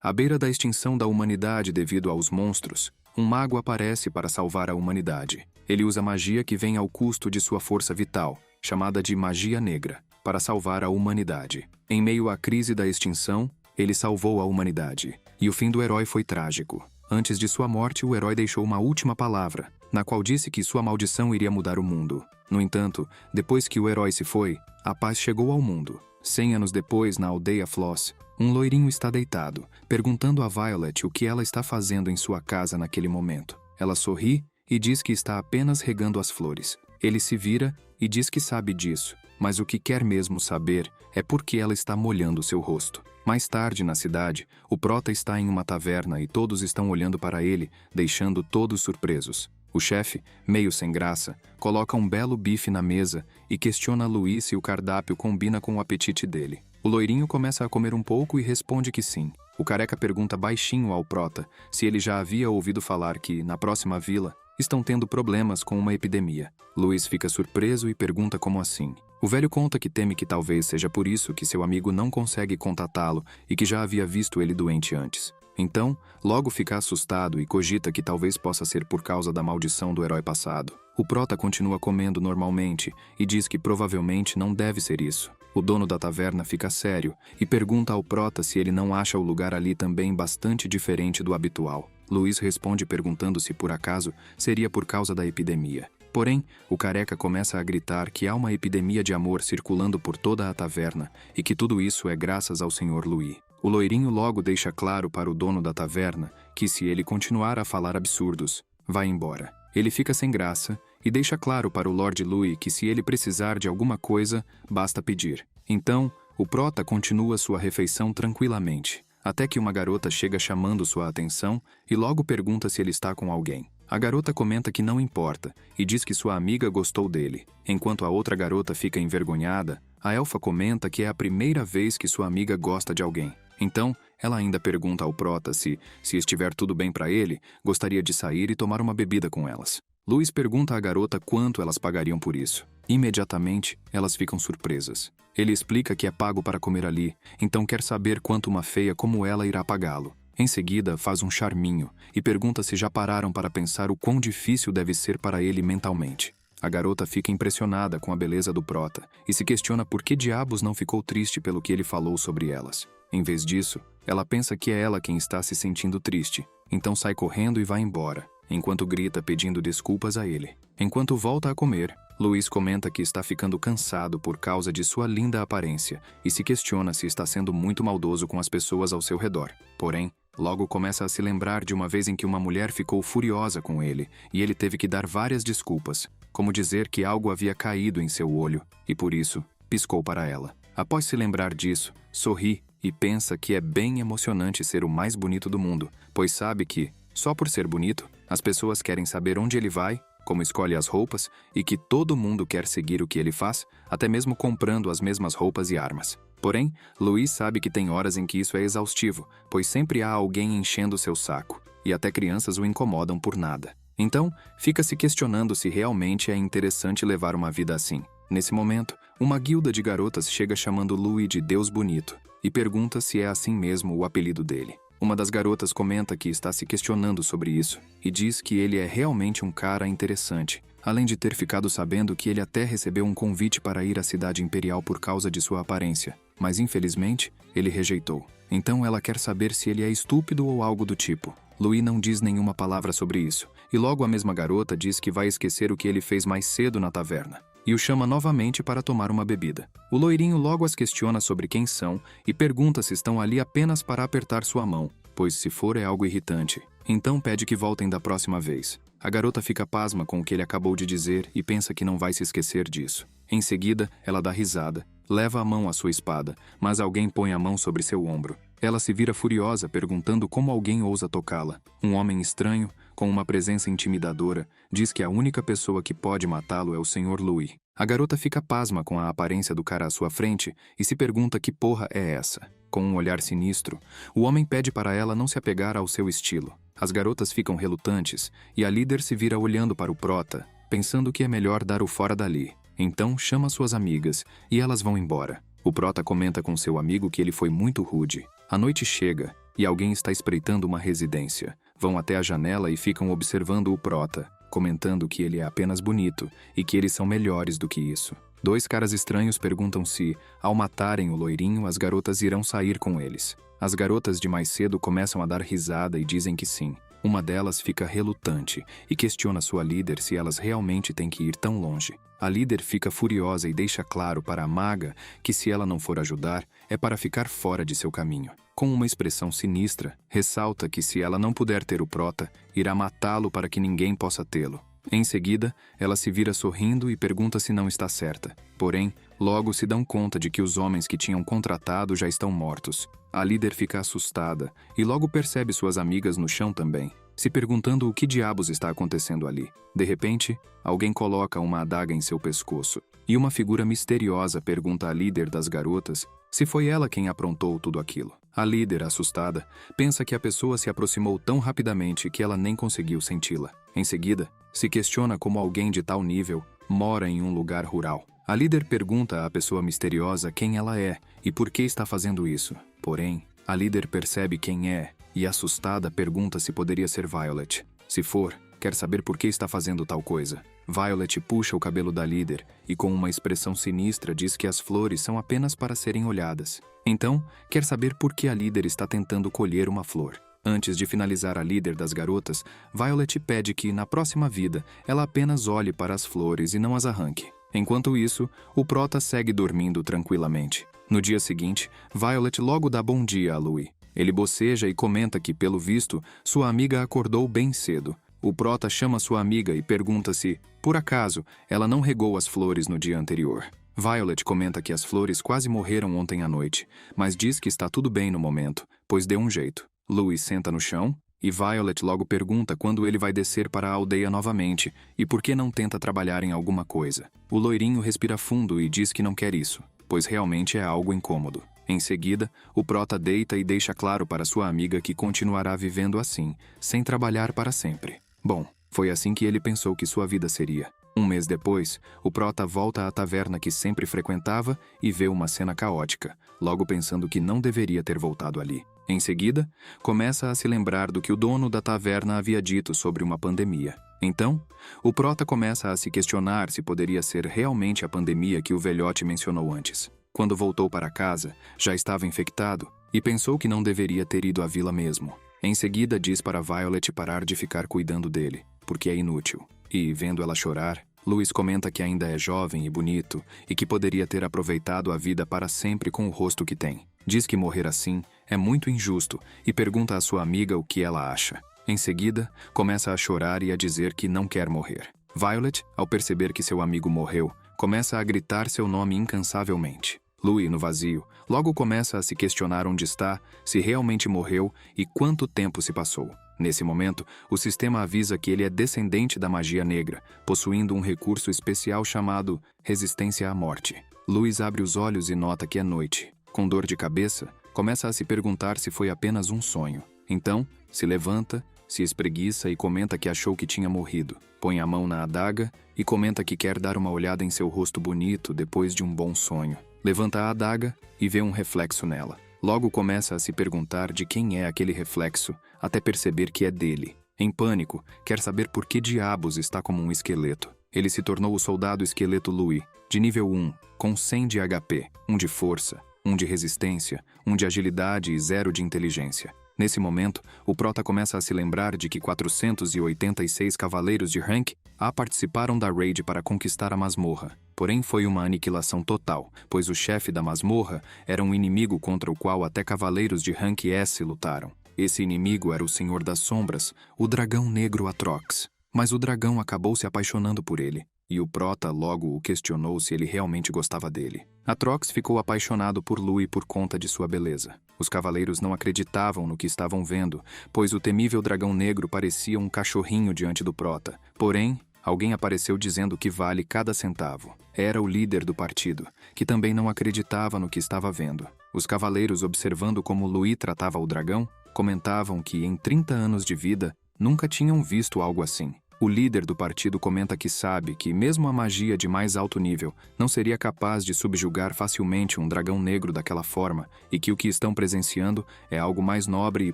À beira da extinção da humanidade devido aos monstros, um mago aparece para salvar a humanidade. Ele usa magia que vem ao custo de sua força vital, chamada de magia negra, para salvar a humanidade. Em meio à crise da extinção, ele salvou a humanidade. E o fim do herói foi trágico. Antes de sua morte, o herói deixou uma última palavra, na qual disse que sua maldição iria mudar o mundo. No entanto, depois que o herói se foi, a paz chegou ao mundo. 100 anos depois, na aldeia Floss, um loirinho está deitado, perguntando a Violet o que ela está fazendo em sua casa naquele momento. Ela sorri e diz que está apenas regando as flores. Ele se vira e diz que sabe disso, mas o que quer mesmo saber é por que ela está molhando seu rosto. Mais tarde, na cidade, o Prota está em uma taverna e todos estão olhando para ele, deixando todos surpresos. O chefe, meio sem graça, coloca um belo bife na mesa e questiona Louis se o cardápio combina com o apetite dele. O loirinho começa a comer um pouco e responde que sim. O careca pergunta baixinho ao Prota se ele já havia ouvido falar que, na próxima vila, estão tendo problemas com uma epidemia. Louis fica surpreso e pergunta como assim. O velho conta que teme que talvez seja por isso que seu amigo não consegue contatá-lo e que já havia visto ele doente antes. Então, logo fica assustado e cogita que talvez possa ser por causa da maldição do herói passado. O Prota continua comendo normalmente e diz que provavelmente não deve ser isso. O dono da taverna fica sério e pergunta ao Prota se ele não acha o lugar ali também bastante diferente do habitual. Louis responde perguntando se por acaso seria por causa da epidemia. Porém, o careca começa a gritar que há uma epidemia de amor circulando por toda a taverna e que tudo isso é graças ao Sr. Louis. O loirinho logo deixa claro para o dono da taverna que se ele continuar a falar absurdos, vai embora. Ele fica sem graça e deixa claro para o Lord Louis que se ele precisar de alguma coisa, basta pedir. Então, o Prota continua sua refeição tranquilamente, até que uma garota chega chamando sua atenção e logo pergunta se ele está com alguém. A garota comenta que não importa e diz que sua amiga gostou dele. Enquanto a outra garota fica envergonhada, a elfa comenta que é a primeira vez que sua amiga gosta de alguém. Então, ela ainda pergunta ao Prota se estiver tudo bem para ele, gostaria de sair e tomar uma bebida com elas. Louis pergunta à garota quanto elas pagariam por isso. Imediatamente, elas ficam surpresas. Ele explica que é pago para comer ali, então quer saber quanto uma feia como ela irá pagá-lo. Em seguida, faz um charminho e pergunta se já pararam para pensar o quão difícil deve ser para ele mentalmente. A garota fica impressionada com a beleza do Prota e se questiona por que diabos não ficou triste pelo que ele falou sobre elas. Em vez disso, ela pensa que é ela quem está se sentindo triste, então sai correndo e vai embora, enquanto grita pedindo desculpas a ele. Enquanto volta a comer, Louis comenta que está ficando cansado por causa de sua linda aparência e se questiona se está sendo muito maldoso com as pessoas ao seu redor. Porém, logo começa a se lembrar de uma vez em que uma mulher ficou furiosa com ele e ele teve que dar várias desculpas, como dizer que algo havia caído em seu olho e por isso piscou para ela. Após se lembrar disso, sorri e pensa que é bem emocionante ser o mais bonito do mundo, pois sabe que, só por ser bonito, as pessoas querem saber onde ele vai, como escolhe as roupas e que todo mundo quer seguir o que ele faz, até mesmo comprando as mesmas roupas e armas. Porém, Louis sabe que tem horas em que isso é exaustivo, pois sempre há alguém enchendo seu saco, e até crianças o incomodam por nada. Então, fica se questionando se realmente é interessante levar uma vida assim. Nesse momento, uma guilda de garotas chega chamando Louis de Deus Bonito e pergunta se é assim mesmo o apelido dele. Uma das garotas comenta que está se questionando sobre isso e diz que ele é realmente um cara interessante, além de ter ficado sabendo que ele até recebeu um convite para ir à cidade imperial por causa de sua aparência, mas infelizmente ele rejeitou. Então ela quer saber se ele é estúpido ou algo do tipo. Louis não diz nenhuma palavra sobre isso, e logo a mesma garota diz que vai esquecer o que ele fez mais cedo na taverna, e o chama novamente para tomar uma bebida. O loirinho logo as questiona sobre quem são e pergunta se estão ali apenas para apertar sua mão, pois se for é algo irritante. Então pede que voltem da próxima vez. A garota fica pasma com o que ele acabou de dizer e pensa que não vai se esquecer disso. Em seguida, ela dá risada, leva a mão à sua espada, mas alguém põe a mão sobre seu ombro. Ela se vira furiosa perguntando como alguém ousa tocá-la. Um homem estranho, com uma presença intimidadora, diz que a única pessoa que pode matá-lo é o Sr. Louis. A garota fica pasma com a aparência do cara à sua frente e se pergunta que porra é essa. Com um olhar sinistro, o homem pede para ela não se apegar ao seu estilo. As garotas ficam relutantes e a líder se vira olhando para o Prota, pensando que é melhor dar o fora dali. Então chama suas amigas e elas vão embora. O Prota comenta com seu amigo que ele foi muito rude. A noite chega e alguém está espreitando uma residência. Vão até a janela e ficam observando o prota, comentando que ele é apenas bonito e que eles são melhores do que isso. Dois caras estranhos perguntam se, ao matarem o loirinho, as garotas irão sair com eles. As garotas de mais cedo começam a dar risada e dizem que sim. Uma delas fica relutante e questiona sua líder se elas realmente têm que ir tão longe. A líder fica furiosa e deixa claro para a maga que se ela não for ajudar, é para ficar fora de seu caminho. Com uma expressão sinistra, ressalta que se ela não puder ter o prota, irá matá-lo para que ninguém possa tê-lo. Em seguida, ela se vira sorrindo e pergunta se não está certa. Porém, logo se dão conta de que os homens que tinham contratado já estão mortos. A líder fica assustada e logo percebe suas amigas no chão também, se perguntando o que diabos está acontecendo ali. De repente, alguém coloca uma adaga em seu pescoço e uma figura misteriosa pergunta à líder das garotas se foi ela quem aprontou tudo aquilo. A líder, assustada, pensa que a pessoa se aproximou tão rapidamente que ela nem conseguiu senti-la. Em seguida, se questiona como alguém de tal nível mora em um lugar rural. A líder pergunta à pessoa misteriosa quem ela é e por que está fazendo isso. Porém, a líder percebe quem é e, assustada, pergunta se poderia ser Violet. Se for, quer saber por que está fazendo tal coisa. Violet puxa o cabelo da líder e, com uma expressão sinistra, diz que as flores são apenas para serem olhadas. Então, quer saber por que a líder está tentando colher uma flor. Antes de finalizar a líder das garotas, Violet pede que, na próxima vida, ela apenas olhe para as flores e não as arranque. Enquanto isso, o prota segue dormindo tranquilamente. No dia seguinte, Violet logo dá bom dia a Louis. Ele boceja e comenta que, pelo visto, sua amiga acordou bem cedo. O prota chama sua amiga e pergunta se, por acaso, ela não regou as flores no dia anterior. Violet comenta que as flores quase morreram ontem à noite, mas diz que está tudo bem no momento, pois deu um jeito. Louis senta no chão e Violet logo pergunta quando ele vai descer para a aldeia novamente e por que não tenta trabalhar em alguma coisa. O loirinho respira fundo e diz que não quer isso, pois realmente é algo incômodo. Em seguida, o prota deita e deixa claro para sua amiga que continuará vivendo assim, sem trabalhar para sempre. Bom, foi assim que ele pensou que sua vida seria. Um mês depois, o prota volta à taverna que sempre frequentava e vê uma cena caótica, logo pensando que não deveria ter voltado ali. Em seguida, começa a se lembrar do que o dono da taverna havia dito sobre uma pandemia. Então, o prota começa a se questionar se poderia ser realmente a pandemia que o velhote mencionou antes. Quando voltou para casa, já estava infectado e pensou que não deveria ter ido à vila mesmo. Em seguida, diz para Violet parar de ficar cuidando dele, porque é inútil. E, vendo ela chorar, Louis comenta que ainda é jovem e bonito e que poderia ter aproveitado a vida para sempre com o rosto que tem. Diz que morrer assim é muito injusto e pergunta à sua amiga o que ela acha. Em seguida, começa a chorar e a dizer que não quer morrer. Violet, ao perceber que seu amigo morreu, começa a gritar seu nome incansavelmente. Louis, no vazio, logo começa a se questionar onde está, se realmente morreu e quanto tempo se passou. Nesse momento, o sistema avisa que ele é descendente da magia negra, possuindo um recurso especial chamado resistência à morte. Louis abre os olhos e nota que é noite. Com dor de cabeça, começa a se perguntar se foi apenas um sonho. Então, se levanta, se espreguiça e comenta que achou que tinha morrido. Põe a mão na adaga e comenta que quer dar uma olhada em seu rosto bonito depois de um bom sonho. Levanta a adaga e vê um reflexo nela. Logo começa a se perguntar de quem é aquele reflexo, até perceber que é dele. Em pânico, quer saber por que diabos está como um esqueleto. Ele se tornou o soldado esqueleto Louis, de nível 1, com 100 de HP, 1 de força, 1 de resistência, 1 de agilidade e 0 de inteligência. Nesse momento, o prota começa a se lembrar de que 486 cavaleiros de rank participaram da raid para conquistar a masmorra. Porém, foi uma aniquilação total, pois o chefe da masmorra era um inimigo contra o qual até cavaleiros de rank S lutaram. Esse inimigo era o Senhor das Sombras, o dragão negro Atrox. Mas o dragão acabou se apaixonando por ele, e o prota logo o questionou se ele realmente gostava dele. Atrox ficou apaixonado por Louis por conta de sua beleza. Os cavaleiros não acreditavam no que estavam vendo, pois o temível dragão negro parecia um cachorrinho diante do prota. Porém, alguém apareceu dizendo que vale cada centavo. Era o líder do partido, que também não acreditava no que estava vendo. Os cavaleiros, observando como Louis tratava o dragão, comentavam que em 30 anos de vida nunca tinham visto algo assim. O líder do partido comenta que sabe que, mesmo a magia de mais alto nível, não seria capaz de subjugar facilmente um dragão negro daquela forma e que o que estão presenciando é algo mais nobre e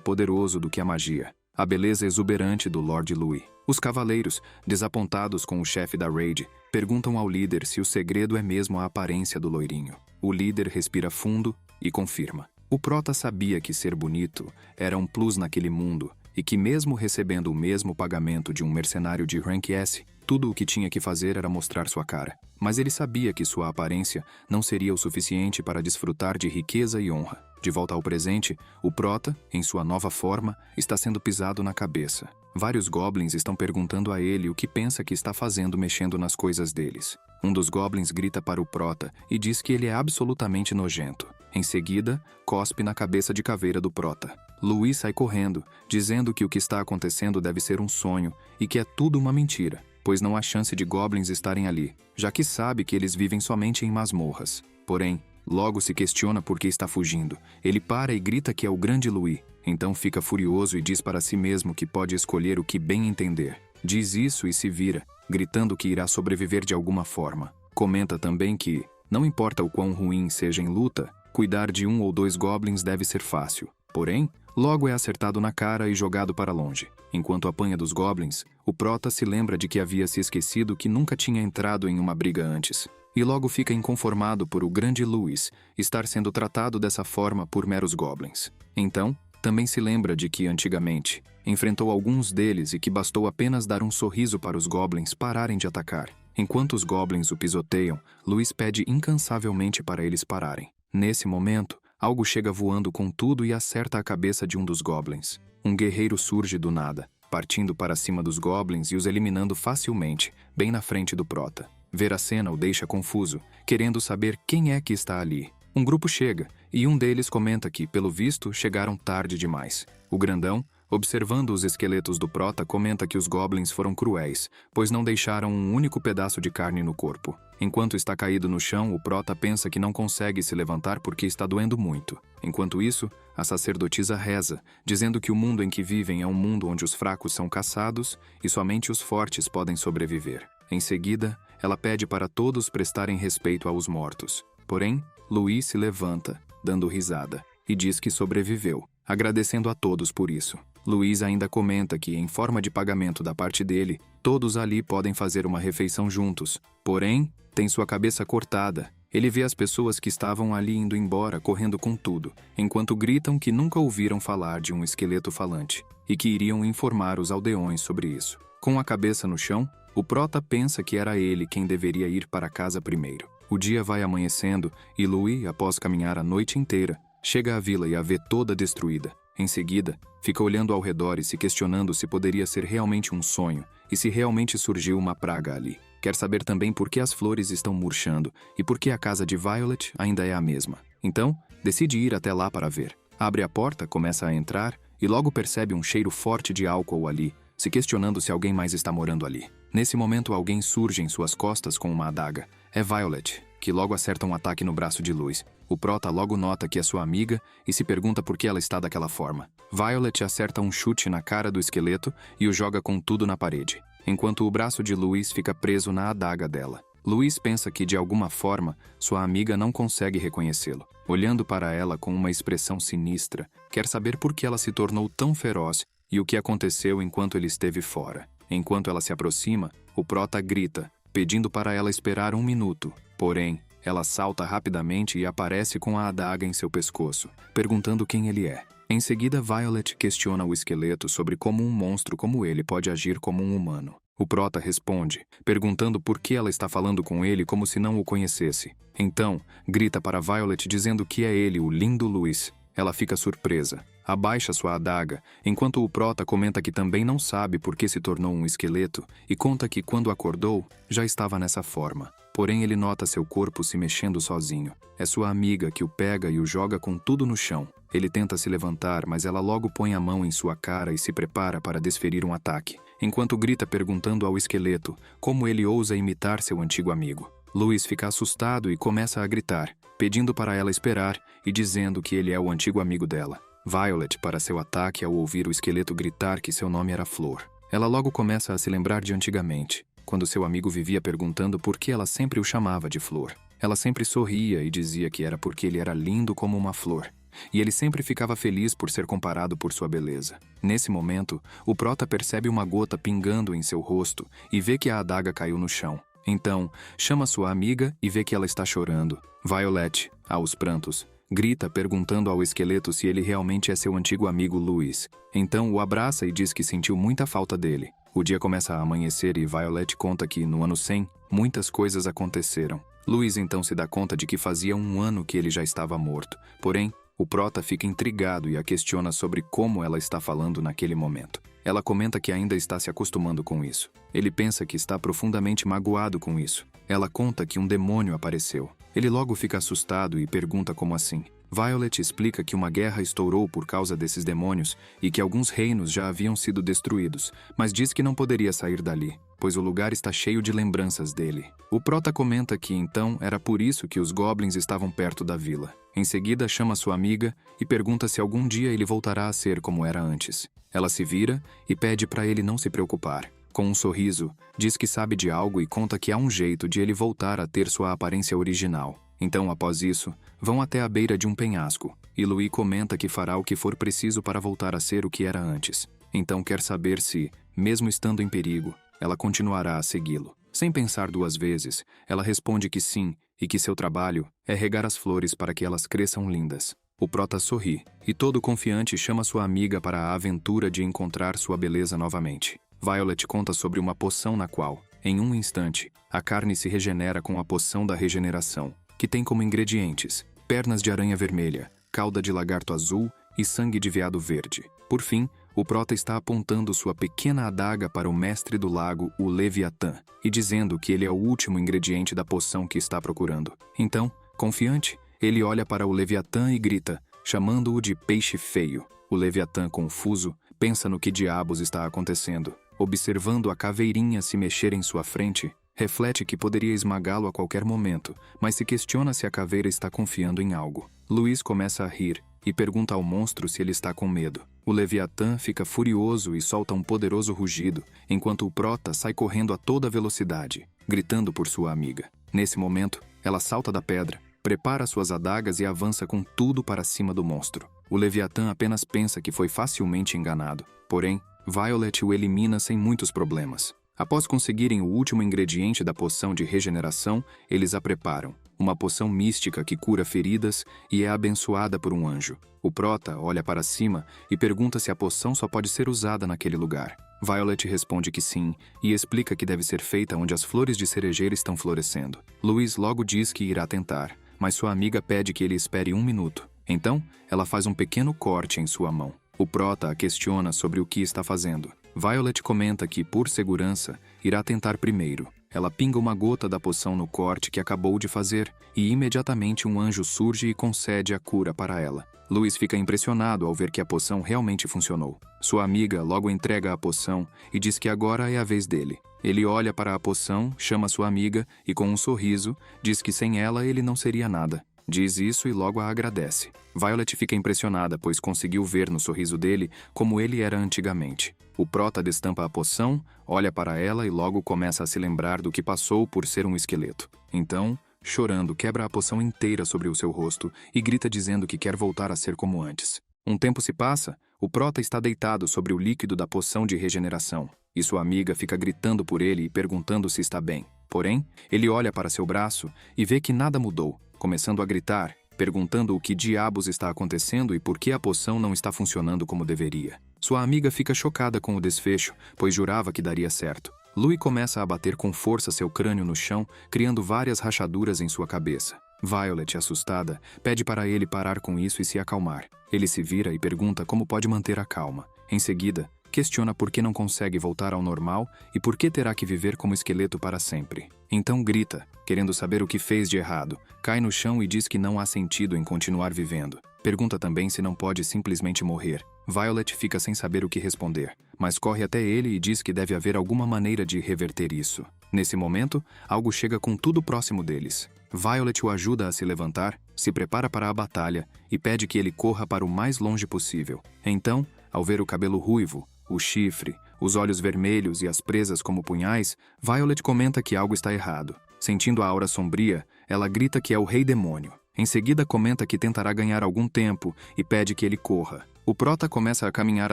poderoso do que a magia. A beleza exuberante do Lord Louis. Os cavaleiros, desapontados com o chefe da raid, perguntam ao líder se o segredo é mesmo a aparência do loirinho. O líder respira fundo e confirma. O prota sabia que ser bonito era um plus naquele mundo e que, mesmo recebendo o mesmo pagamento de um mercenário de rank S, tudo o que tinha que fazer era mostrar sua cara. Mas ele sabia que sua aparência não seria o suficiente para desfrutar de riqueza e honra. De volta ao presente, o prota, em sua nova forma, está sendo pisado na cabeça. Vários goblins estão perguntando a ele o que pensa que está fazendo mexendo nas coisas deles. Um dos goblins grita para o prota e diz que ele é absolutamente nojento. Em seguida, cospe na cabeça de caveira do prota. Louis sai correndo, dizendo que o que está acontecendo deve ser um sonho e que é tudo uma mentira, pois não há chance de goblins estarem ali, já que sabe que eles vivem somente em masmorras. Porém, logo se questiona por que está fugindo. Ele para e grita que é o grande Louis. Então fica furioso e diz para si mesmo que pode escolher o que bem entender. Diz isso e se vira, gritando que irá sobreviver de alguma forma. Comenta também que, não importa o quão ruim seja em luta, cuidar de 1 ou 2 goblins deve ser fácil. Porém, logo é acertado na cara e jogado para longe. Enquanto apanha dos goblins, o prota se lembra de que havia se esquecido que nunca tinha entrado em uma briga antes. E logo fica inconformado por o grande Louis estar sendo tratado dessa forma por meros goblins. Então, também se lembra de que, antigamente, enfrentou alguns deles e que bastou apenas dar um sorriso para os goblins pararem de atacar. Enquanto os goblins o pisoteiam, Louis pede incansavelmente para eles pararem. Nesse momento, algo chega voando com tudo e acerta a cabeça de um dos goblins. Um guerreiro surge do nada, partindo para cima dos goblins e os eliminando facilmente, bem na frente do prota. Ver a cena o deixa confuso, querendo saber quem é que está ali. Um grupo chega, e um deles comenta que, pelo visto, chegaram tarde demais. O grandão, observando os esqueletos do prota, comenta que os goblins foram cruéis, pois não deixaram um único pedaço de carne no corpo. Enquanto está caído no chão, o prota pensa que não consegue se levantar porque está doendo muito. Enquanto isso, a sacerdotisa reza, dizendo que o mundo em que vivem é um mundo onde os fracos são caçados e somente os fortes podem sobreviver. Em seguida, ela pede para todos prestarem respeito aos mortos. Porém, Louis se levanta, dando risada, e diz que sobreviveu, agradecendo a todos por isso. Louis ainda comenta que, em forma de pagamento da parte dele, todos ali podem fazer uma refeição juntos. Porém, tem sua cabeça cortada. Ele vê as pessoas que estavam ali indo embora correndo com tudo, enquanto gritam que nunca ouviram falar de um esqueleto falante, e que iriam informar os aldeões sobre isso. Com a cabeça no chão, o prota pensa que era ele quem deveria ir para casa primeiro. O dia vai amanhecendo e Louis, após caminhar a noite inteira, chega à vila e a vê toda destruída. Em seguida, fica olhando ao redor e se questionando se poderia ser realmente um sonho e se realmente surgiu uma praga ali. Quer saber também por que as flores estão murchando e por que a casa de Violet ainda é a mesma. Então, decide ir até lá para ver. Abre a porta, começa a entrar e logo percebe um cheiro forte de álcool ali, se questionando se alguém mais está morando ali. Nesse momento, alguém surge em suas costas com uma adaga. É Violet, que logo acerta um ataque no braço de Louis. O prota logo nota que é sua amiga e se pergunta por que ela está daquela forma. Violet acerta um chute na cara do esqueleto e o joga com tudo na parede, enquanto o braço de Louis fica preso na adaga dela. Louis pensa que, de alguma forma, sua amiga não consegue reconhecê-lo. Olhando para ela com uma expressão sinistra, quer saber por que ela se tornou tão feroz e o que aconteceu enquanto ele esteve fora. Enquanto ela se aproxima, o prota grita, pedindo para ela esperar 1 minuto. Porém, ela salta rapidamente e aparece com a adaga em seu pescoço, perguntando quem ele é. Em seguida, Violet questiona o esqueleto sobre como um monstro como ele pode agir como um humano. O prota responde, perguntando por que ela está falando com ele como se não o conhecesse. Então, grita para Violet dizendo que é ele, o lindo Louis. Ela fica surpresa, abaixa sua adaga, enquanto o prota comenta que também não sabe por que se tornou um esqueleto e conta que, quando acordou, já estava nessa forma. Porém, ele nota seu corpo se mexendo sozinho. É sua amiga que o pega e o joga com tudo no chão. Ele tenta se levantar, mas ela logo põe a mão em sua cara e se prepara para desferir um ataque, enquanto grita perguntando ao esqueleto como ele ousa imitar seu antigo amigo. Louis fica assustado e começa a gritar, pedindo para ela esperar e dizendo que ele é o antigo amigo dela. Violet para seu ataque ao ouvir o esqueleto gritar que seu nome era Flor. Ela logo começa a se lembrar de antigamente, quando seu amigo vivia perguntando por que ela sempre o chamava de Flor. Ela sempre sorria e dizia que era porque ele era lindo como uma flor. E ele sempre ficava feliz por ser comparado por sua beleza. Nesse momento, o prota percebe uma gota pingando em seu rosto e vê que a adaga caiu no chão. Então, chama sua amiga e vê que ela está chorando. Violet, aos prantos, grita perguntando ao esqueleto se ele realmente é seu antigo amigo Louis. Então o abraça e diz que sentiu muita falta dele. O dia começa a amanhecer e Violet conta que, no ano 100, muitas coisas aconteceram. Louis então se dá conta de que fazia um ano que ele já estava morto. Porém, o prota fica intrigado e a questiona sobre como ela está falando naquele momento. Ela comenta que ainda está se acostumando com isso. Ele pensa que está profundamente magoado com isso. Ela conta que um demônio apareceu. Ele logo fica assustado e pergunta como assim. Violet explica que uma guerra estourou por causa desses demônios e que alguns reinos já haviam sido destruídos, mas diz que não poderia sair dali, pois o lugar está cheio de lembranças dele. O prota comenta que então era por isso que os goblins estavam perto da vila. Em seguida, chama sua amiga e pergunta se algum dia ele voltará a ser como era antes. Ela se vira e pede para ele não se preocupar. Com um sorriso, diz que sabe de algo e conta que há um jeito de ele voltar a ter sua aparência original. Então, após isso, vão até a beira de um penhasco, e Louis comenta que fará o que for preciso para voltar a ser o que era antes. Então quer saber se, mesmo estando em perigo, ela continuará a segui-lo. Sem pensar duas vezes, ela responde que sim, e que seu trabalho é regar as flores para que elas cresçam lindas. O prota sorri, e todo confiante chama sua amiga para a aventura de encontrar sua beleza novamente. Violet conta sobre uma poção na qual, em um instante, a carne se regenera com a poção da regeneração, que tem como ingredientes pernas de aranha vermelha, cauda de lagarto azul e sangue de veado verde. Por fim, o prota está apontando sua pequena adaga para o mestre do lago, o Leviatã, e dizendo que ele é o último ingrediente da poção que está procurando. Então, confiante, ele olha para o Leviatã e grita, chamando-o de peixe feio. O Leviatã, confuso, pensa no que diabos está acontecendo. Observando a caveirinha se mexer em sua frente, reflete que poderia esmagá-lo a qualquer momento, mas se questiona se a caveira está confiando em algo. Louis começa a rir e pergunta ao monstro se ele está com medo. O Leviatã fica furioso e solta um poderoso rugido, enquanto o prota sai correndo a toda velocidade, gritando por sua amiga. Nesse momento, ela salta da pedra, prepara suas adagas e avança com tudo para cima do monstro. O Leviatã apenas pensa que foi facilmente enganado. Porém, Violet o elimina sem muitos problemas. Após conseguirem o último ingrediente da poção de regeneração, eles a preparam. Uma poção mística que cura feridas e é abençoada por um anjo. O prota olha para cima e pergunta se a poção só pode ser usada naquele lugar. Violet responde que sim e explica que deve ser feita onde as flores de cerejeira estão florescendo. Louis logo diz que irá tentar, mas sua amiga pede que ele espere 1 minuto. Então, ela faz um pequeno corte em sua mão. O prota a questiona sobre o que está fazendo. Violet comenta que, por segurança, irá tentar primeiro. Ela pinga uma gota da poção no corte que acabou de fazer e imediatamente um anjo surge e concede a cura para ela. Louis fica impressionado ao ver que a poção realmente funcionou. Sua amiga logo entrega a poção e diz que agora é a vez dele. Ele olha para a poção, chama sua amiga e, com um sorriso, diz que sem ela ele não seria nada. Diz isso e logo a agradece. Violet fica impressionada, pois conseguiu ver no sorriso dele como ele era antigamente. O prota destampa a poção, olha para ela e logo começa a se lembrar do que passou por ser um esqueleto. Então, chorando, quebra a poção inteira sobre o seu rosto e grita dizendo que quer voltar a ser como antes. Um tempo se passa, o prota está deitado sobre o líquido da poção de regeneração, e sua amiga fica gritando por ele e perguntando se está bem. Porém, ele olha para seu braço e vê que nada mudou, começando a gritar, perguntando o que diabos está acontecendo e por que a poção não está funcionando como deveria. Sua amiga fica chocada com o desfecho, pois jurava que daria certo. Louis começa a bater com força seu crânio no chão, criando várias rachaduras em sua cabeça. Violet, assustada, pede para ele parar com isso e se acalmar. Ele se vira e pergunta como pode manter a calma. Em seguida, questiona por que não consegue voltar ao normal e por que terá que viver como esqueleto para sempre. Então grita, querendo saber o que fez de errado, cai no chão e diz que não há sentido em continuar vivendo. Pergunta também se não pode simplesmente morrer. Violet fica sem saber o que responder, mas corre até ele e diz que deve haver alguma maneira de reverter isso. Nesse momento, algo chega com tudo próximo deles. Violet o ajuda a se levantar, se prepara para a batalha e pede que ele corra para o mais longe possível. Então, ao ver o cabelo ruivo, o chifre, os olhos vermelhos e as presas como punhais, Violet comenta que algo está errado. Sentindo a aura sombria, ela grita que é o Rei Demônio. Em seguida comenta que tentará ganhar algum tempo e pede que ele corra. O prota começa a caminhar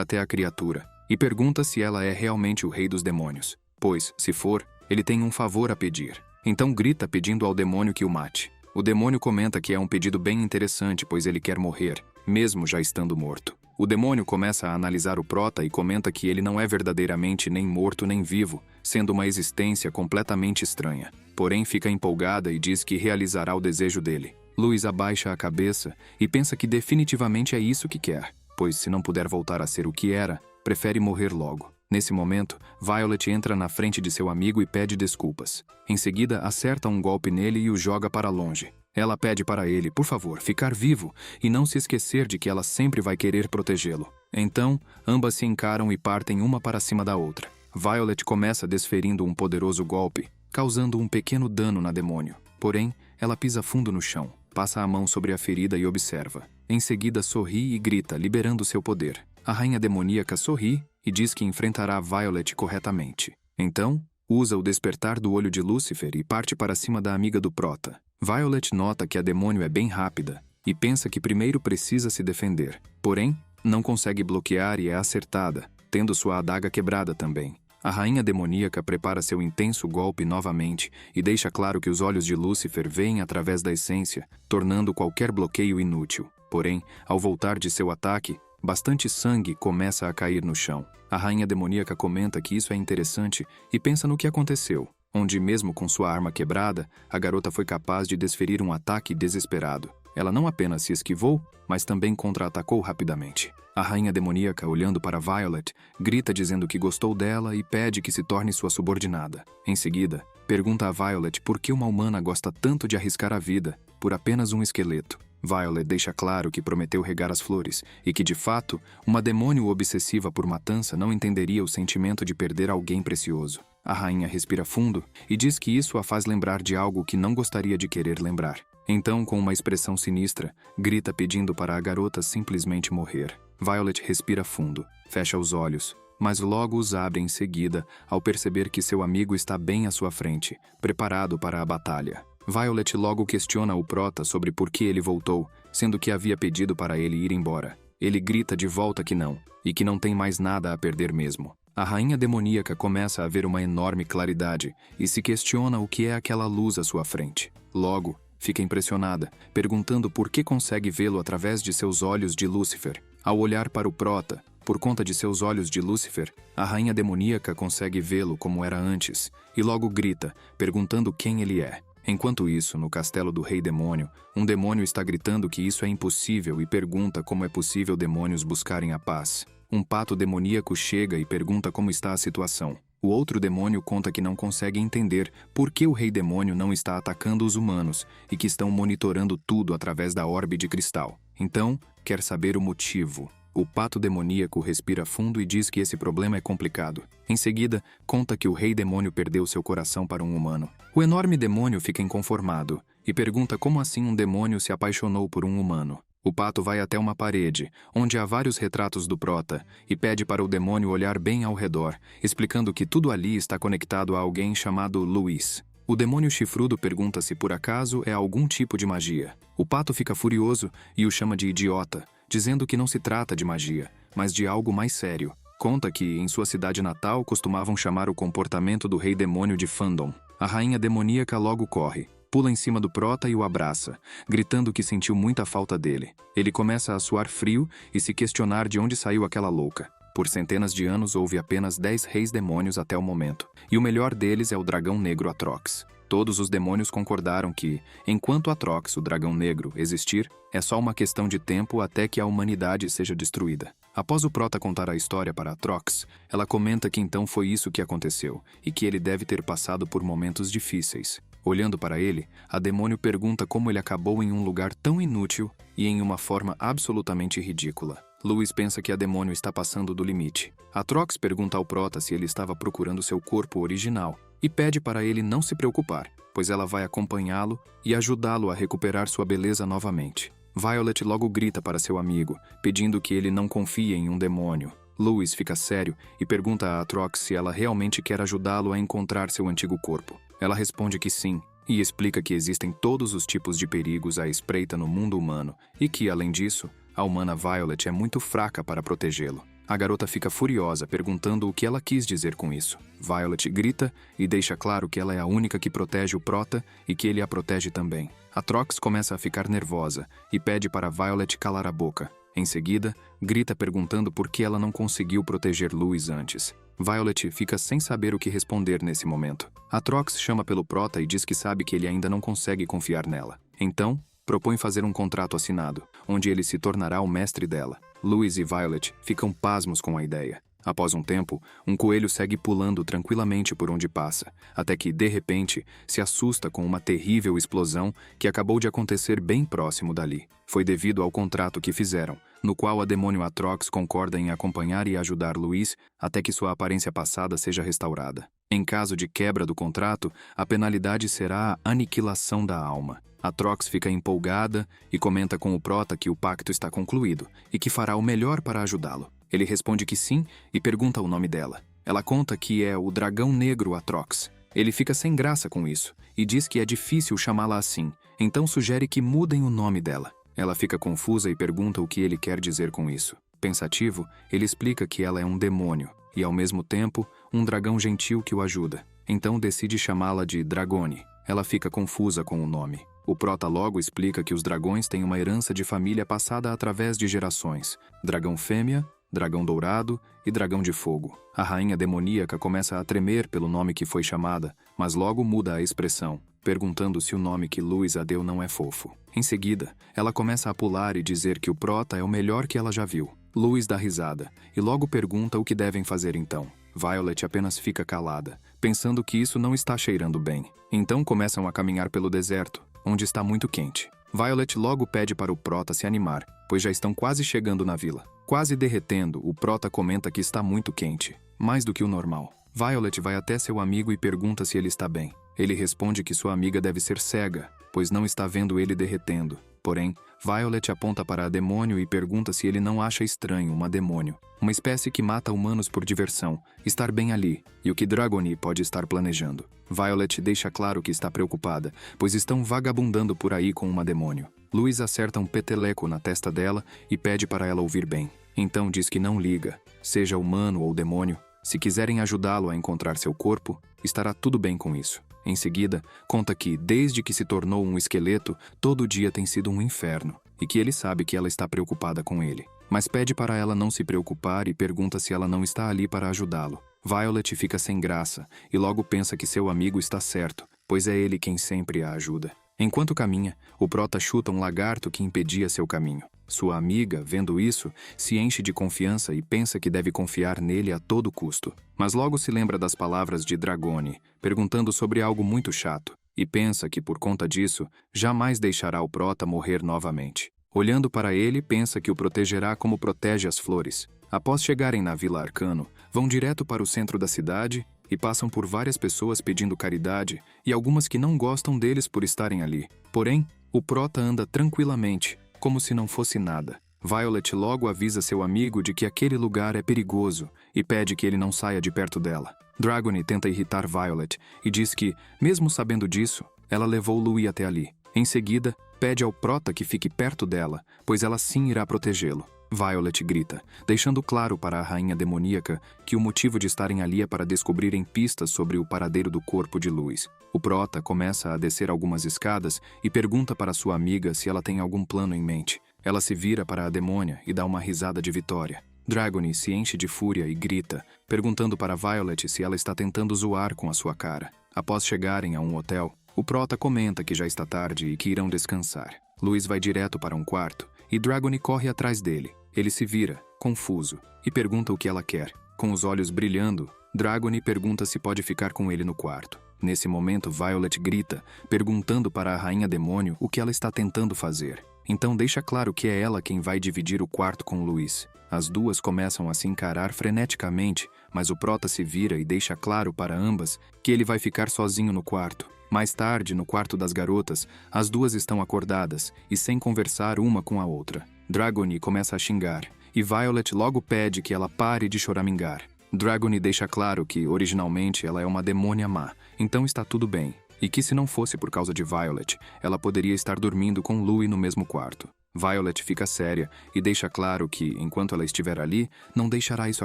até a criatura e pergunta se ela é realmente o Rei dos Demônios, pois, se for, ele tem um favor a pedir. Então grita pedindo ao demônio que o mate. O demônio comenta que é um pedido bem interessante, pois ele quer morrer, mesmo já estando morto. O demônio começa a analisar o prota e comenta que ele não é verdadeiramente nem morto nem vivo, sendo uma existência completamente estranha. Porém, fica empolgada e diz que realizará o desejo dele. Louis abaixa a cabeça e pensa que definitivamente é isso que quer, pois se não puder voltar a ser o que era, prefere morrer logo. Nesse momento, Violet entra na frente de seu amigo e pede desculpas. Em seguida, acerta um golpe nele e o joga para longe. Ela pede para ele, por favor, ficar vivo e não se esquecer de que ela sempre vai querer protegê-lo. Então, ambas se encaram e partem uma para cima da outra. Violet começa desferindo um poderoso golpe, causando um pequeno dano na demônio. Porém, ela pisa fundo no chão, passa a mão sobre a ferida e observa. Em seguida, sorri e grita, liberando seu poder. A rainha demoníaca sorri e diz que enfrentará Violet corretamente. Então, usa o despertar do olho de Lúcifer e parte para cima da amiga do prota. Violet nota que a demônio é bem rápida e pensa que primeiro precisa se defender. Porém, não consegue bloquear e é acertada, tendo sua adaga quebrada também. A rainha demoníaca prepara seu intenso golpe novamente e deixa claro que os olhos de Lúcifer veem através da essência, tornando qualquer bloqueio inútil. Porém, ao voltar de seu ataque, bastante sangue começa a cair no chão. A rainha demoníaca comenta que isso é interessante e pensa no que aconteceu, onde mesmo com sua arma quebrada, a garota foi capaz de desferir um ataque desesperado. Ela não apenas se esquivou, mas também contra-atacou rapidamente. A rainha demoníaca, olhando para Violet, grita dizendo que gostou dela e pede que se torne sua subordinada. Em seguida, pergunta a Violet por que uma humana gosta tanto de arriscar a vida por apenas um esqueleto. Violet deixa claro que prometeu regar as flores e que, de fato, uma demônio obsessiva por matança não entenderia o sentimento de perder alguém precioso. A rainha respira fundo e diz que isso a faz lembrar de algo que não gostaria de querer lembrar. Então, com uma expressão sinistra, grita pedindo para a garota simplesmente morrer. Violet respira fundo, fecha os olhos, mas logo os abre em seguida ao perceber que seu amigo está bem à sua frente, preparado para a batalha. Violet logo questiona o prota sobre por que ele voltou, sendo que havia pedido para ele ir embora. Ele grita de volta que não, e que não tem mais nada a perder mesmo. A rainha demoníaca começa a ver uma enorme claridade e se questiona o que é aquela luz à sua frente. Logo, fica impressionada, perguntando por que consegue vê-lo através de seus olhos de Lúcifer. Ao olhar para o prota, por conta de seus olhos de Lúcifer, a rainha demoníaca consegue vê-lo como era antes, e logo grita, perguntando quem ele é. Enquanto isso, no castelo do Rei Demônio, um demônio está gritando que isso é impossível e pergunta como é possível demônios buscarem a paz. Um pato demoníaco chega e pergunta como está a situação. O outro demônio conta que não consegue entender por que o Rei Demônio não está atacando os humanos e que estão monitorando tudo através da orbe de cristal. Então, quer saber o motivo. O pato demoníaco respira fundo e diz que esse problema é complicado. Em seguida, conta que o Rei Demônio perdeu seu coração para um humano. O enorme demônio fica inconformado e pergunta como assim um demônio se apaixonou por um humano. O pato vai até uma parede, onde há vários retratos do prota, e pede para o demônio olhar bem ao redor, explicando que tudo ali está conectado a alguém chamado Louis. O demônio chifrudo pergunta se por acaso é algum tipo de magia. O pato fica furioso e o chama de idiota, dizendo que não se trata de magia, mas de algo mais sério. Conta que, em sua cidade natal, costumavam chamar o comportamento do Rei Demônio de fandom. A rainha demoníaca logo corre, pula em cima do prota e o abraça, gritando que sentiu muita falta dele. Ele começa a suar frio e se questionar de onde saiu aquela louca. Por centenas de anos houve apenas 10 reis demônios até o momento, e o melhor deles é o dragão negro Atrox. Todos os demônios concordaram que, enquanto Atrox, o dragão negro, existir, é só uma questão de tempo até que a humanidade seja destruída. Após o prota contar a história para Atrox, ela comenta que então foi isso que aconteceu, e que ele deve ter passado por momentos difíceis. Olhando para ele, a demônio pergunta como ele acabou em um lugar tão inútil e em uma forma absolutamente ridícula. Louis pensa que a demônio está passando do limite. Atrox pergunta ao prota se ele estava procurando seu corpo original e pede para ele não se preocupar, pois ela vai acompanhá-lo e ajudá-lo a recuperar sua beleza novamente. Violet logo grita para seu amigo, pedindo que ele não confie em um demônio. Louis fica sério e pergunta a Atrox se ela realmente quer ajudá-lo a encontrar seu antigo corpo. Ela responde que sim, e explica que existem todos os tipos de perigos à espreita no mundo humano e que, além disso, a humana Violet é muito fraca para protegê-lo. A garota fica furiosa, perguntando o que ela quis dizer com isso. Violet grita e deixa claro que ela é a única que protege o Prota e que ele a protege também. Atrox começa a ficar nervosa e pede para Violet calar a boca. Em seguida, grita perguntando por que ela não conseguiu proteger Louis antes. Violet fica sem saber o que responder nesse momento. Atrox chama pelo Prota e diz que sabe que ele ainda não consegue confiar nela. Então, propõe fazer um contrato assinado, onde ele se tornará o mestre dela. Louis e Violet ficam pasmos com a ideia. Após um tempo, um coelho segue pulando tranquilamente por onde passa, até que, de repente, se assusta com uma terrível explosão que acabou de acontecer bem próximo dali. Foi devido ao contrato que fizeram, no qual a demônio Atrox concorda em acompanhar e ajudar Louis até que sua aparência passada seja restaurada. Em caso de quebra do contrato, a penalidade será a aniquilação da alma. Atrox fica empolgada e comenta com o Prota que o pacto está concluído e que fará o melhor para ajudá-lo. Ele responde que sim e pergunta o nome dela. Ela conta que é o Dragão Negro Atrox. Ele fica sem graça com isso e diz que é difícil chamá-la assim, então sugere que mudem o nome dela. Ela fica confusa e pergunta o que ele quer dizer com isso. Pensativo, ele explica que ela é um demônio e, ao mesmo tempo, um dragão gentil que o ajuda. Então decide chamá-la de Dragone. Ela fica confusa com o nome. O Prota logo explica que os dragões têm uma herança de família passada através de gerações. Dragão fêmea, dragão dourado e dragão de fogo. A rainha demoníaca começa a tremer pelo nome que foi chamada, mas logo muda a expressão, perguntando se o nome que Louis a deu não é fofo. Em seguida, ela começa a pular e dizer que o Prota é o melhor que ela já viu. Louis dá risada e logo pergunta o que devem fazer então. Violet apenas fica calada, pensando que isso não está cheirando bem. Então começam a caminhar pelo deserto, onde está muito quente. Violet logo pede para o Prota se animar, pois já estão quase chegando na vila. Quase derretendo, o Prota comenta que está muito quente, mais do que o normal. Violet vai até seu amigo e pergunta se ele está bem. Ele responde que sua amiga deve ser cega, pois não está vendo ele derretendo. Porém, Violet aponta para a demônio e pergunta se ele não acha estranho uma demônio, uma espécie que mata humanos por diversão, estar bem ali, e o que Dragone pode estar planejando. Violet deixa claro que está preocupada, pois estão vagabundando por aí com uma demônio. Louis acerta um peteleco na testa dela e pede para ela ouvir bem. Então diz que não liga, seja humano ou demônio. Se quiserem ajudá-lo a encontrar seu corpo, estará tudo bem com isso. Em seguida, conta que, desde que se tornou um esqueleto, todo dia tem sido um inferno, e que ele sabe que ela está preocupada com ele. Mas pede para ela não se preocupar e pergunta se ela não está ali para ajudá-lo. Violet fica sem graça e logo pensa que seu amigo está certo, pois é ele quem sempre a ajuda. Enquanto caminha, o Prota chuta um lagarto que impedia seu caminho. Sua amiga, vendo isso, se enche de confiança e pensa que deve confiar nele a todo custo. Mas logo se lembra das palavras de Dragone, perguntando sobre algo muito chato, e pensa que, por conta disso, jamais deixará o Prota morrer novamente. Olhando para ele, pensa que o protegerá como protege as flores. Após chegarem na Vila Arcano, vão direto para o centro da cidade e passam por várias pessoas pedindo caridade e algumas que não gostam deles por estarem ali. Porém, o Prota anda tranquilamente, como se não fosse nada. Violet logo avisa seu amigo de que aquele lugar é perigoso e pede que ele não saia de perto dela. Dragone tenta irritar Violet e diz que, mesmo sabendo disso, ela levou Louis até ali. Em seguida, pede ao Prota que fique perto dela, pois ela sim irá protegê-lo. Violet grita, deixando claro para a rainha demoníaca que o motivo de estarem ali é para descobrirem pistas sobre o paradeiro do corpo de Louis. O Prota começa a descer algumas escadas e pergunta para sua amiga se ela tem algum plano em mente. Ela se vira para a demônia e dá uma risada de vitória. Dragone se enche de fúria e grita, perguntando para Violet se ela está tentando zoar com a sua cara. Após chegarem a um hotel, o Prota comenta que já está tarde e que irão descansar. Louis vai direto para um quarto e Dragone corre atrás dele. Ele se vira, confuso, e pergunta o que ela quer. Com os olhos brilhando, Dragone pergunta se pode ficar com ele no quarto. Nesse momento, Violet grita, perguntando para a rainha demônio o que ela está tentando fazer. Então deixa claro que é ela quem vai dividir o quarto com Louis. As duas começam a se encarar freneticamente, mas o Prota se vira e deixa claro para ambas que ele vai ficar sozinho no quarto. Mais tarde, no quarto das garotas, as duas estão acordadas e sem conversar uma com a outra. Dragone começa a xingar e Violet logo pede que ela pare de choramingar. Dragony deixa claro que, originalmente, ela é uma demônia má, então está tudo bem, e que se não fosse por causa de Violet, ela poderia estar dormindo com Louis no mesmo quarto. Violet fica séria e deixa claro que, enquanto ela estiver ali, não deixará isso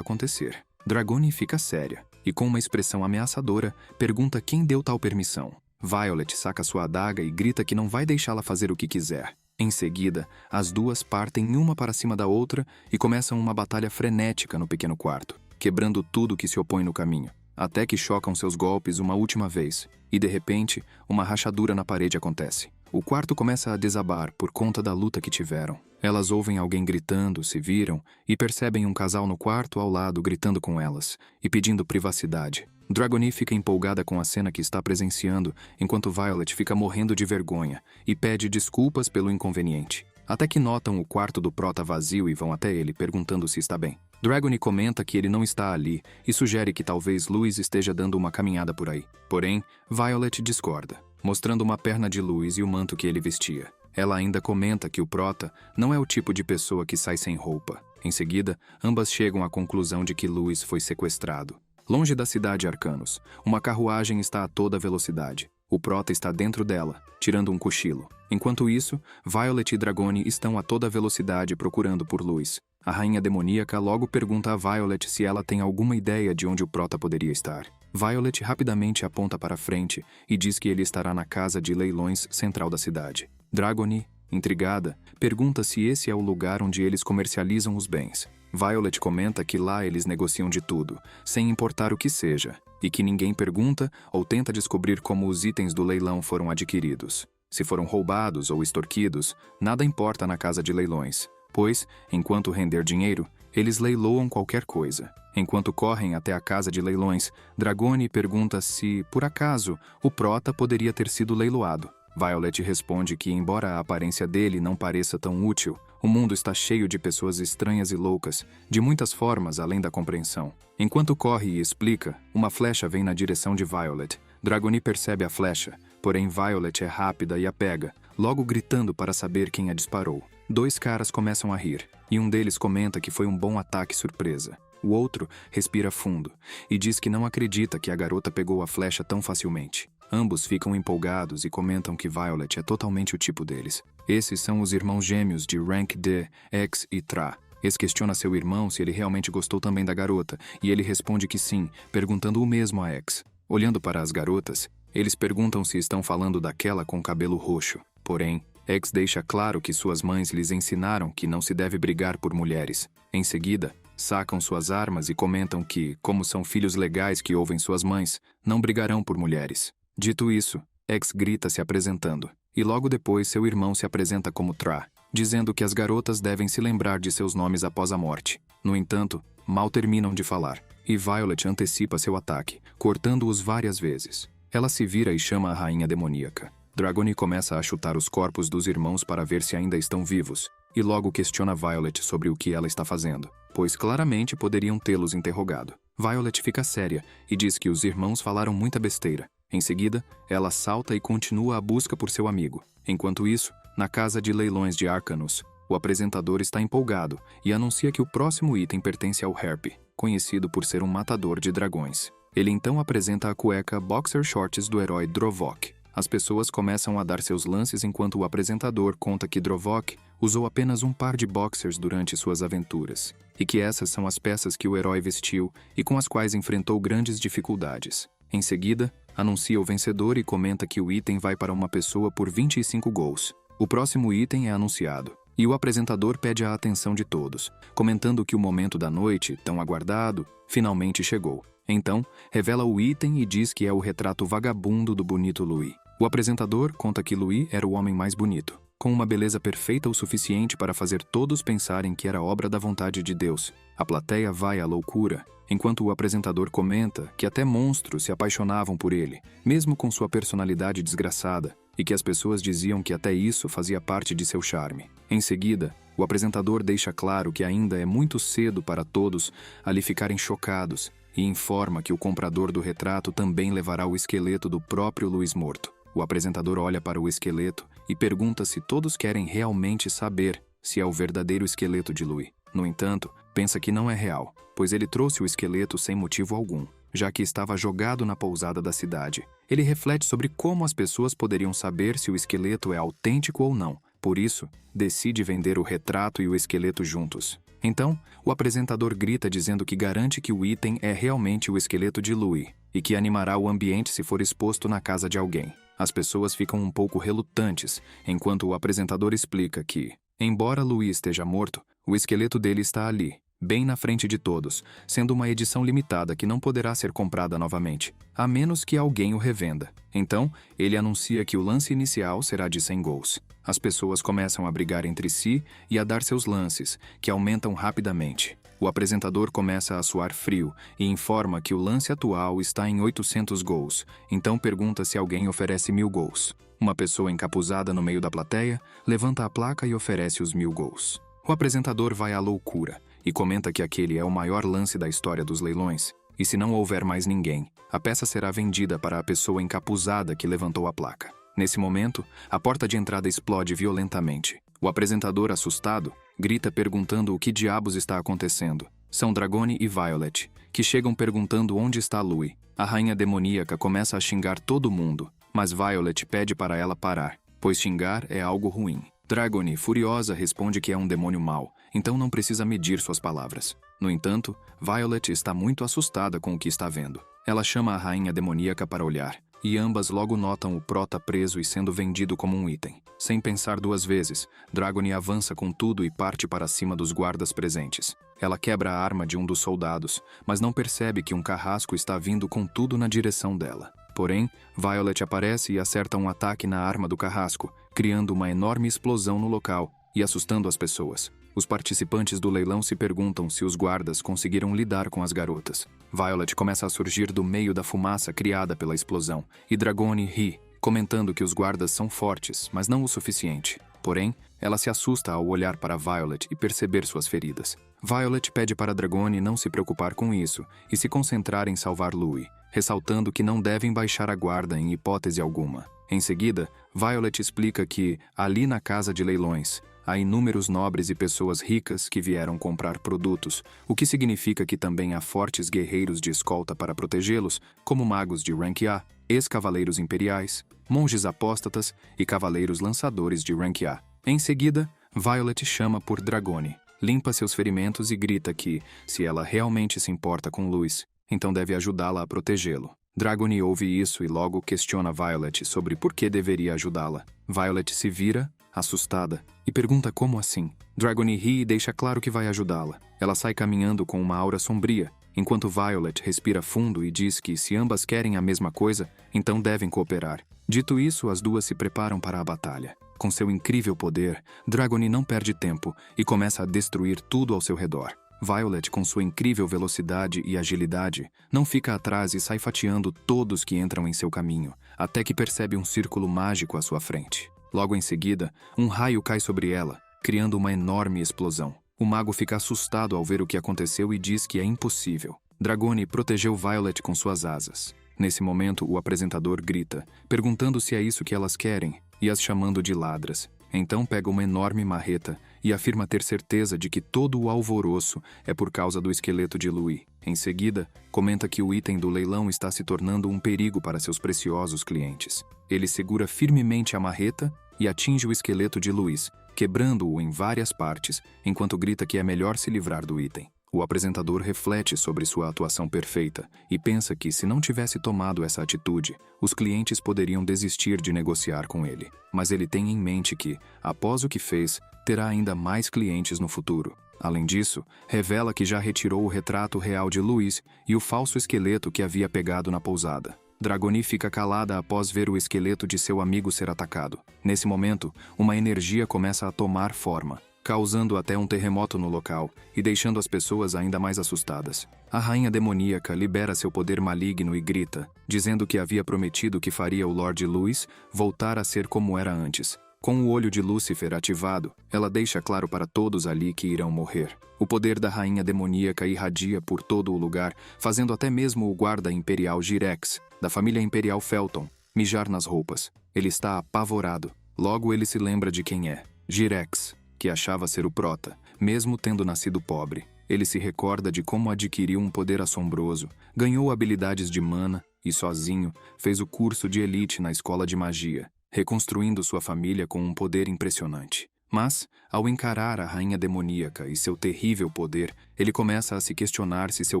acontecer. Dragony fica séria e, com uma expressão ameaçadora, pergunta quem deu tal permissão. Violet saca sua adaga e grita que não vai deixá-la fazer o que quiser. Em seguida, as duas partem uma para cima da outra e começam uma batalha frenética no pequeno quarto, quebrando tudo que se opõe no caminho, até que chocam seus golpes uma última vez, e de repente, uma rachadura na parede acontece. O quarto começa a desabar por conta da luta que tiveram. Elas ouvem alguém gritando, se viram, e percebem um casal no quarto ao lado gritando com elas, e pedindo privacidade. Dragony fica empolgada com a cena que está presenciando, enquanto Violet fica morrendo de vergonha, e pede desculpas pelo inconveniente. Até que notam o quarto do prota vazio e vão até ele, perguntando se está bem. Dragony comenta que ele não está ali e sugere que talvez Louis esteja dando uma caminhada por aí. Porém, Violet discorda, mostrando uma perna de Louis e o manto que ele vestia. Ela ainda comenta que o prota não é o tipo de pessoa que sai sem roupa. Em seguida, ambas chegam à conclusão de que Louis foi sequestrado. Longe da cidade Arcanos, uma carruagem está a toda velocidade. O prota está dentro dela, tirando um cochilo. Enquanto isso, Violet e Dragony estão a toda velocidade procurando por Louis. A rainha demoníaca logo pergunta a Violet se ela tem alguma ideia de onde o prota poderia estar. Violet rapidamente aponta para frente e diz que ele estará na casa de leilões central da cidade. Dragony, intrigada, pergunta se esse é o lugar onde eles comercializam os bens. Violet comenta que lá eles negociam de tudo, sem importar o que seja, e que ninguém pergunta ou tenta descobrir como os itens do leilão foram adquiridos. Se foram roubados ou extorquidos, nada importa na casa de leilões, pois, enquanto render dinheiro, eles leiloam qualquer coisa. Enquanto correm até a casa de leilões, Dragony pergunta se, por acaso, o prota poderia ter sido leiloado. Violet responde que, embora a aparência dele não pareça tão útil, o mundo está cheio de pessoas estranhas e loucas, de muitas formas além da compreensão. Enquanto corre e explica, uma flecha vem na direção de Violet. Dragony percebe a flecha, porém Violet é rápida e a pega, logo gritando para saber quem a disparou. Dois caras começam a rir, e um deles comenta que foi um bom ataque surpresa. O outro respira fundo e diz que não acredita que a garota pegou a flecha tão facilmente. Ambos ficam empolgados e comentam que Violet é totalmente o tipo deles. Esses são os irmãos gêmeos de Rank D, X e Tra. Ex questiona seu irmão se ele realmente gostou também da garota, e ele responde que sim, perguntando o mesmo a X. Olhando para as garotas, eles perguntam se estão falando daquela com cabelo roxo. Porém, X deixa claro que suas mães lhes ensinaram que não se deve brigar por mulheres. Em seguida, sacam suas armas e comentam que, como são filhos legais que ouvem suas mães, não brigarão por mulheres. Dito isso, X grita se apresentando, e logo depois seu irmão se apresenta como Tra, dizendo que as garotas devem se lembrar de seus nomes após a morte. No entanto, mal terminam de falar, e Violet antecipa seu ataque, cortando-os várias vezes. Ela se vira e chama a rainha demoníaca. Dragony começa a chutar os corpos dos irmãos para ver se ainda estão vivos, e logo questiona Violet sobre o que ela está fazendo, pois claramente poderiam tê-los interrogado. Violet fica séria e diz que os irmãos falaram muita besteira. Em seguida, ela salta e continua a busca por seu amigo. Enquanto isso, na casa de leilões de Arcanos, o apresentador está empolgado e anuncia que o próximo item pertence ao Harpy, conhecido por ser um matador de dragões. Ele então apresenta a cueca Boxer Shorts do herói Drovok. As pessoas começam a dar seus lances enquanto o apresentador conta que Drovok usou apenas um par de boxers durante suas aventuras, e que essas são as peças que o herói vestiu e com as quais enfrentou grandes dificuldades. Em seguida, anuncia o vencedor e comenta que o item vai para uma pessoa por 25 gols. O próximo item é anunciado, e o apresentador pede a atenção de todos, comentando que o momento da noite, tão aguardado, finalmente chegou. Então, revela o item e diz que é o retrato vagabundo do bonito Louis. O apresentador conta que Louis era o homem mais bonito, com uma beleza perfeita o suficiente para fazer todos pensarem que era obra da vontade de Deus. A plateia vai à loucura, enquanto o apresentador comenta que até monstros se apaixonavam por ele, mesmo com sua personalidade desgraçada, e que as pessoas diziam que até isso fazia parte de seu charme. Em seguida, o apresentador deixa claro que ainda é muito cedo para todos ali ficarem chocados e informa que o comprador do retrato também levará o esqueleto do próprio Louis morto. O apresentador olha para o esqueleto e pergunta se todos querem realmente saber se é o verdadeiro esqueleto de Louis. No entanto, pensa que não é real, pois ele trouxe o esqueleto sem motivo algum, já que estava jogado na pousada da cidade. Ele reflete sobre como as pessoas poderiam saber se o esqueleto é autêntico ou não. Por isso, decide vender o retrato e o esqueleto juntos. Então, o apresentador grita dizendo que garante que o item é realmente o esqueleto de Louis e que animará o ambiente se for exposto na casa de alguém. As pessoas ficam um pouco relutantes, enquanto o apresentador explica que, embora Louis esteja morto, o esqueleto dele está ali, bem na frente de todos, sendo uma edição limitada que não poderá ser comprada novamente, a menos que alguém o revenda. Então, ele anuncia que o lance inicial será de 100 gols. As pessoas começam a brigar entre si e a dar seus lances, que aumentam rapidamente. O apresentador começa a suar frio e informa que o lance atual está em 800 gols, então pergunta se alguém oferece 1000 gols. Uma pessoa encapuzada no meio da plateia levanta a placa e oferece os 1000 gols. O apresentador vai à loucura e comenta que aquele é o maior lance da história dos leilões, e se não houver mais ninguém, a peça será vendida para a pessoa encapuzada que levantou a placa. Nesse momento, a porta de entrada explode violentamente. O apresentador, assustado, grita perguntando o que diabos está acontecendo. São Dragone e Violet, que chegam perguntando onde está Louis. A rainha demoníaca começa a xingar todo mundo, mas Violet pede para ela parar, pois xingar é algo ruim. Dragone, furiosa, responde que é um demônio mau, então não precisa medir suas palavras. No entanto, Violet está muito assustada com o que está vendo. Ela chama a rainha demoníaca para olhar, e ambas logo notam o prota preso e sendo vendido como um item. Sem pensar duas vezes, Dragone avança com tudo e parte para cima dos guardas presentes. Ela quebra a arma de um dos soldados, mas não percebe que um carrasco está vindo com tudo na direção dela. Porém, Violet aparece e acerta um ataque na arma do carrasco, criando uma enorme explosão no local e assustando as pessoas. Os participantes do leilão se perguntam se os guardas conseguiram lidar com as garotas. Violet começa a surgir do meio da fumaça criada pela explosão, e Dragone ri, comentando que os guardas são fortes, mas não o suficiente. Porém, ela se assusta ao olhar para Violet e perceber suas feridas. Violet pede para Dragone não se preocupar com isso e se concentrar em salvar Louis, ressaltando que não devem baixar a guarda em hipótese alguma. Em seguida, Violet explica que, ali na casa de leilões, há inúmeros nobres e pessoas ricas que vieram comprar produtos, o que significa que também há fortes guerreiros de escolta para protegê-los, como magos de rank A, ex-cavaleiros imperiais, monges apóstatas e cavaleiros lançadores de rank A. Em seguida, Violet chama por Dragone, limpa seus ferimentos e grita que, se ela realmente se importa com Louis, então deve ajudá-la a protegê-lo. Dragone ouve isso e logo questiona Violet sobre por que deveria ajudá-la. Violet se vira, assustada, e pergunta como assim. Dragone ri e deixa claro que vai ajudá-la. Ela sai caminhando com uma aura sombria, enquanto Violet respira fundo e diz que se ambas querem a mesma coisa, então devem cooperar. Dito isso, as duas se preparam para a batalha. Com seu incrível poder, Dragone não perde tempo e começa a destruir tudo ao seu redor. Violet, com sua incrível velocidade e agilidade, não fica atrás e sai fatiando todos que entram em seu caminho, até que percebe um círculo mágico à sua frente. Logo em seguida, um raio cai sobre ela, criando uma enorme explosão. O mago fica assustado ao ver o que aconteceu e diz que é impossível. Dragone protegeu Violet com suas asas. Nesse momento, o apresentador grita, perguntando se é isso que elas querem, e as chamando de ladras. Então pega uma enorme marreta e afirma ter certeza de que todo o alvoroço é por causa do esqueleto de Louis. Em seguida, comenta que o item do leilão está se tornando um perigo para seus preciosos clientes. Ele segura firmemente a marreta e atinge o esqueleto de Louis, quebrando-o em várias partes, enquanto grita que é melhor se livrar do item. O apresentador reflete sobre sua atuação perfeita e pensa que, se não tivesse tomado essa atitude, os clientes poderiam desistir de negociar com ele. Mas ele tem em mente que, após o que fez, terá ainda mais clientes no futuro. Além disso, revela que já retirou o retrato real de Louis e o falso esqueleto que havia pegado na pousada. Dragone fica calada após ver o esqueleto de seu amigo ser atacado. Nesse momento, uma energia começa a tomar forma, causando até um terremoto no local e deixando as pessoas ainda mais assustadas. A rainha demoníaca libera seu poder maligno e grita, dizendo que havia prometido que faria o Lord Louis voltar a ser como era antes. Com o olho de Lúcifer ativado, ela deixa claro para todos ali que irão morrer. O poder da rainha demoníaca irradia por todo o lugar, fazendo até mesmo o guarda imperial Girex, da família imperial Felton, mijar nas roupas. Ele está apavorado. Logo ele se lembra de quem é. Girex, que achava ser o prota, mesmo tendo nascido pobre. Ele se recorda de como adquiriu um poder assombroso, ganhou habilidades de mana e, sozinho, fez o curso de elite na escola de magia, reconstruindo sua família com um poder impressionante. Mas, ao encarar a rainha demoníaca e seu terrível poder, ele começa a se questionar se seu